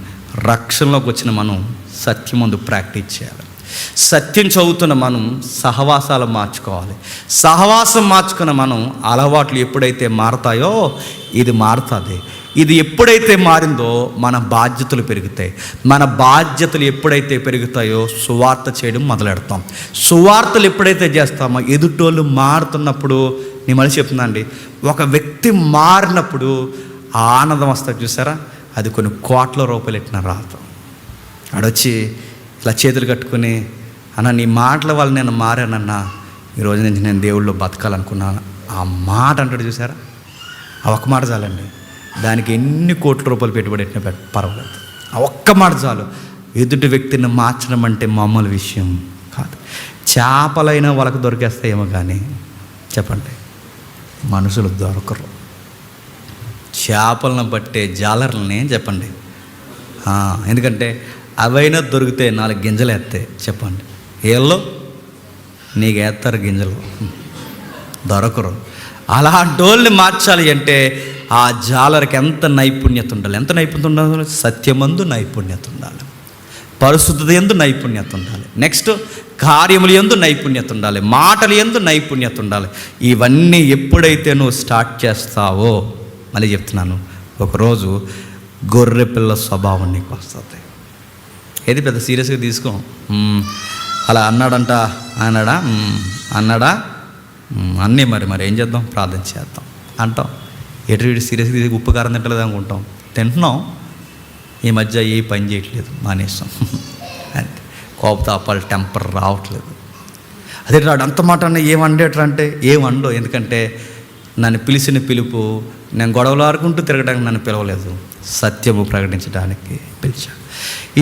రక్షణలోకి వచ్చిన మనం సత్యమందు ప్రాక్టీస్ చేయాలి. సత్యం చదువుతున్న మనం సహవాసాలు మార్చుకోవాలి. సహవాసం మార్చుకున్న మనం అలవాట్లు ఎప్పుడైతే మారతాయో ఇది మారుతుంది. ఇది ఎప్పుడైతే మారిందో మన బాధ్యతలు పెరుగుతాయి. మన బాధ్యతలు ఎప్పుడైతే పెరుగుతాయో సువార్త చేయడం మొదలెడతాం. సువార్తలు ఎప్పుడైతే చేస్తామో ఎదుటోళ్ళు మారుతున్నప్పుడు, నేను మళ్ళీ చెప్తున్నా అండి, ఒక వ్యక్తి మారినప్పుడు ఆనందం వస్తుంది చూసారా, అది కొన్ని కోట్ల రూపాయలు ఎట్టిన రాదు. ఆడొచ్చి ఇలా చేతులు కట్టుకుని, అన్న నీ మాటల వల్ల నేను మారానన్నా, ఈరోజు నుంచి నేను దేవుళ్ళు బతకాలనుకున్నాను, ఆ మాట అంటాడు చూసారా, ఆ ఒక్క మాట చాలండి, దానికి ఎన్ని కోట్ల రూపాయలు పెట్టుబడి పెట్టినా పర్వాలేదు. ఆ ఒక్క మాట చాలు ఎదుటి వ్యక్తిని మార్చడం అంటే మామూలు విషయం కాదు. చేపలైనా వాళ్ళకు దొరికేస్తాయేమో కానీ చెప్పండి మనుషులు దొరకరు. చేపలను పట్టే జాలర్లని చెప్పండి ఎందుకంటే అవైనా దొరికితే 4 గింజలు వేస్తాయి. చెప్పండి, ఏళ్ళు నీకు వేస్తారు గింజలు, దొరకరు. అలాంటి వాళ్ళని మార్చాలి అంటే ఆ జాలరికి ఎంత నైపుణ్యత ఉండాలి, ఎంత నైపుణ్యత ఉండాలి? సత్యమందు నైపుణ్యత ఉండాలి, పరిశుద్ధత యందు నైపుణ్యత ఉండాలి, నెక్స్ట్ కార్యములు యందు నైపుణ్యత ఉండాలి, మాటలు యందు నైపుణ్యత ఉండాలి. ఇవన్నీ ఎప్పుడైతే నువ్వు స్టార్ట్ చేస్తావో, మళ్ళీ చెప్తున్నాను, ఒకరోజు గొర్రె పిల్ల స్వభావం నీకు వస్తుంది. ఏది పెద్ద సీరియస్గా తీసుకో. అలా అన్నాడంట, అన్నాడా అన్నీ మరి ఏం చేద్దాం, ప్రార్థన చేద్దాం అంటాం. ఎటు సీరియస్గా తీసి ఉప్పు కారం తింటలేదు అనుకుంటాం, తింటున్నాం. ఈ మధ్య ఏ పని చేయట్లేదు, మానేస్తాం అంతే. కోపతాపాలు టెంపర్ రావట్లేదు. అదే రాడు అంత మాట అన్న ఏమండేట్రా అంటే ఏమండో, ఎందుకంటే నన్ను పిలిచిన పిలుపు నేను గొడవలు ఆడుకుంటూ తిరగడానికి నన్ను పిలవలేదు, సత్యము ప్రకటించడానికి పిలిచా.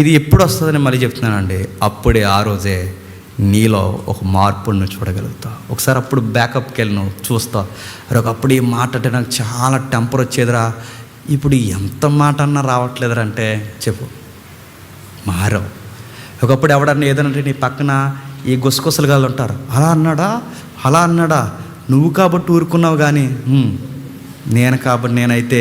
ఇది ఎప్పుడు వస్తుందని మళ్ళీ చెప్తున్నానండి, అప్పుడే ఆ రోజే నీలో ఒక మార్పును చూడగలుగుతా. ఒకసారి అప్పుడు బ్యాకప్కి వెళ్ళి నువ్వు చూస్తా, ఒకప్పుడు ఈ మాట అంటే నాకు చాలా టెంపర్ వచ్చేదిరా, ఇప్పుడు ఎంత మాట అన్నా రావట్లేదురా అంటే చెప్పు, మారవు. ఒకప్పుడు ఎవడన్నా ఏదనంటే నీ పక్కన ఈ గుసగుసలు గాళ్ళు ఉంటారు, అలా అన్నాడా నువ్వు కాబట్టి ఊరుకున్నావు, కానీ నేను కాబట్టి నేనైతే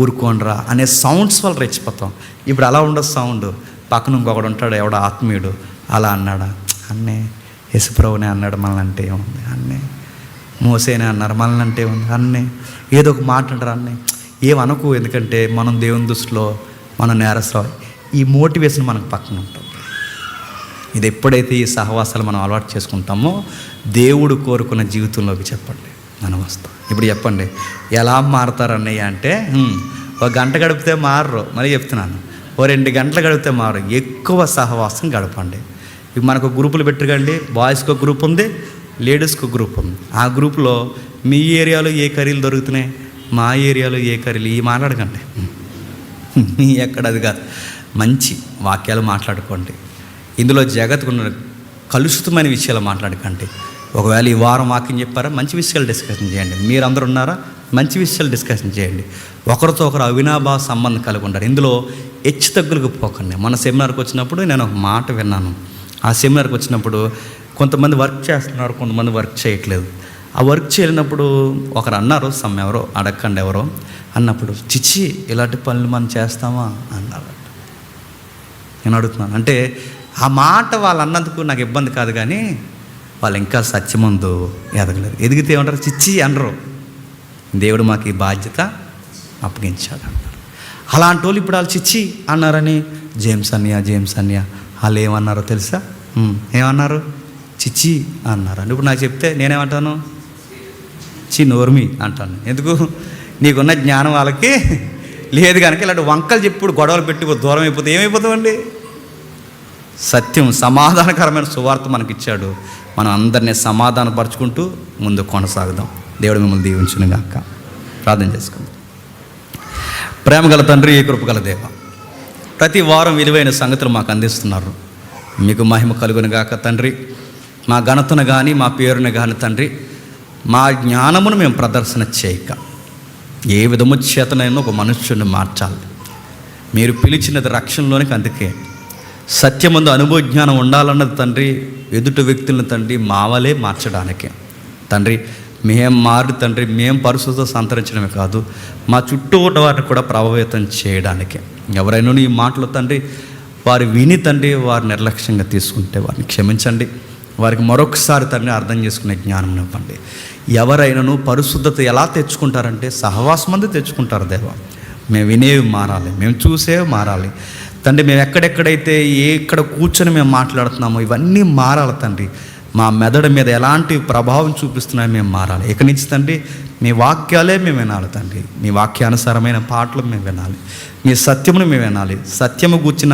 ఊరుకోనరా అనే సౌండ్స్ వల్ల రెచ్చిపోతాం. ఇప్పుడు అలా ఉండదు సౌండ్, పక్కన ఇంకొకడు ఉంటాడు ఎవడో ఆత్మీయుడు, అలా అన్నాడా అన్నే, యేసుప్రభునే అన్నాడు మనల్ని అంటే ఏముంది, అన్నే మోసేనే అన్నారు మనల్ని అంటే ఏముంది, అన్నే ఏదో ఒక మాట అంటారు, అన్నే ఏమనుకో. ఎందుకంటే మనం దేవుని దృష్టిలో మనం నేరస్తాం. ఈ మోటివేషన్ మనకు పక్కన ఉంటుంది. ఇది ఎప్పుడైతే ఈ సహవాసాలు మనం అలవాటు చేసుకుంటామో దేవుడు కోరుకున్న జీవితంలోకి చెప్పండి మనం వస్తాం. ఇప్పుడు చెప్పండి ఎలా మారుతారు అన్నయ్య అంటే, 1 గంట గడిపితే మారరు, మళ్ళీ చెప్తున్నాను, 2 గంటలు గడిపితే మారు. ఎక్కువ సహవాసం గడపండి. ఇప్పుడు మనకు గ్రూపులు పెట్టకండి, బాయ్స్కి ఒక గ్రూప్ ఉంది, లేడీస్కి ఒక గ్రూప్ ఉంది. ఆ గ్రూప్లో మీ ఏరియాలో ఏ కర్రీలు దొరుకుతున్నాయి, మా ఏరియాలో ఏ కర్రీలు, ఈ మాట్లాడకండి, ఎక్కడ అది కాదు. మంచి వాక్యాలు మాట్లాడుకోండి. ఇందులో జగత్తుకున్న కలుషితమైన విషయాలు మాట్లాడకండి. ఒకవేళ ఈ వారం వాక్యం చెప్పారా, మంచి విషయాలు డిస్కషన్ చేయండి. మీరందరూ ఉన్నారా, మంచి విషయాలు డిస్కషన్ చేయండి. ఒకరితో ఒకరు అవినాభావ సంబంధం కలిగి ఉంటారు. ఇందులో హెచ్చు తగ్గులకు పోకండి. మన సెమినార్కి వచ్చినప్పుడు నేను ఒక మాట విన్నాను. ఆ సెమినార్కి వచ్చినప్పుడు కొంతమంది వర్క్ చేస్తున్నారు, కొంతమంది వర్క్ చేయట్లేదు. ఆ వర్క్ చేయలేనప్పుడు ఒకరు అన్నారు, ఎవరో అడగండి ఎవరో అన్నప్పుడు, చిచ్చి ఇలాంటి పనులు మనం చేస్తామా అన్నారు. నేను అడుగుతున్నాను అంటే ఆ మాట వాళ్ళు అన్నందుకు నాకు ఇబ్బంది కాదు, కానీ వాళ్ళు ఇంకా సత్యమందు ఎదగలేదు. ఎదిగితే ఏమంటారు, చిచ్చి అనరు. దేవుడు మాకు ఈ బాధ్యత అప్పగించాడు అన్నారు. అలాంటి వాళ్ళు ఇప్పుడు వాళ్ళు చిచ్చి అన్నారని జేమ్స్ అన్నయ్య వాళ్ళు ఏమన్నారో తెలుసా, ఏమన్నారు, చిచ్చి అన్నారు. అంటే ఇప్పుడు నాకు చెప్తే నేనేమంటాను, నోర్మి అంటాను. ఎందుకు, నీకున్న జ్ఞానం వాళ్ళకి లేదు కనుక. ఇలాంటి వంకలు చెప్పుడు గొడవలు పెట్టి దూరం అయిపోతే ఏమైపోతామండి. సత్యం సమాధానకరమైన సువార్త మనకిచ్చాడు. మనం అందరినీ సమాధానపరుచుకుంటూ ముందు కొనసాగుదాం. దేవుడు మిమ్మల్ని దీవించును గాక. ప్రార్థన చేసుకుందాం. ప్రేమగల తండ్రి, కృపగల దేవ, ప్రతి వారం విలువైన సంగతులు మాకు అందిస్తున్నారు. మీకు మహిమ కలుగును గాక తండ్రి. మా ఘనతను కానీ మా పేరును కానీ తండ్రి, మా జ్ఞానమును మేము ప్రదర్శన చేయక ఏ విధము చేతనైనా ఒక మనుష్యుని మార్చాలి. మీరు పిలిచినది రక్షణలోనికి, అందుకే సత్యమందు అనుభవ జ్ఞానం ఉండాలన్నది తండ్రి. ఎదుటి వ్యక్తులను తండ్రి మావలే మార్చడానికే తండ్రి. మేము మారి తండ్రి, మేము పరిశుద్ధత సంతరించడమే కాదు, మా చుట్టూ ఉన్న వారిని కూడా ప్రభావితం చేయడానికే. ఎవరైనా ఈ మాటలు తండ్రి వారు విని తండ్రి వారు నిర్లక్ష్యంగా తీసుకుంటే వారిని క్షమించండి. వారికి మరొకసారి తండ్రి అర్థం చేసుకునే జ్ఞానం ఇవ్వండి. ఎవరైనాను పరిశుద్ధత ఎలా తెచ్చుకుంటారంటే సహవాసం మంది తెచ్చుకుంటారు దేవా. మేము వినేవి మారాలి, మేము చూసేవి మారాలి తండ్రి. మేము ఎక్కడెక్కడైతే ఎక్కడ కూర్చొని మేము మాట్లాడుతున్నామో ఇవన్నీ మారాలి తండ్రి. మా మెదడు మీద ఎలాంటి ప్రభావం చూపిస్తున్నాయో మేము మారాలి. ఇక నుంచి తండ్రి మీ వాక్యాలే మేము వినాలి తండ్రి. మీ వాక్యానుసారమైన పాటలు మేము వినాలి, మీ సత్యమును మేము వినాలి, సత్యము కూర్చిన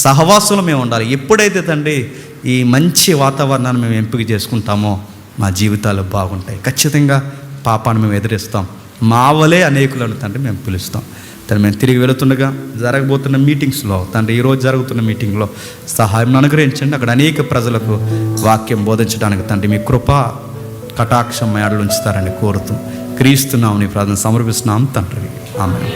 సహవాసంలో మేము ఉండాలి. ఎప్పుడైతే తండ్రి ఈ మంచి వాతావరణాన్ని మేము ఎంపిక చేసుకుంటామో మా జీవితాలు బాగుంటాయి. ఖచ్చితంగా పాపాన్ని మేము ఎదిరిస్తాం. మా వలే అనేకులను తండ్రి మేము పిలుస్తాం తండ్రి. మేము తిరిగి వెళుతుండగా జరగబోతున్న మీటింగ్స్లో తండ్రి, ఈరోజు జరుగుతున్న మీటింగ్లో సహాయం అనుగ్రహించండి. అక్కడ అనేక ప్రజలకు వాక్యం బోధించడానికి తండ్రి మీ కృప కటాక్షం మేడలు ఉంచుతారని కోరుతూ క్రీస్తున్నామని ప్రార్థన సమర్పిస్తున్నాం తండ్రి. ఆమేన్.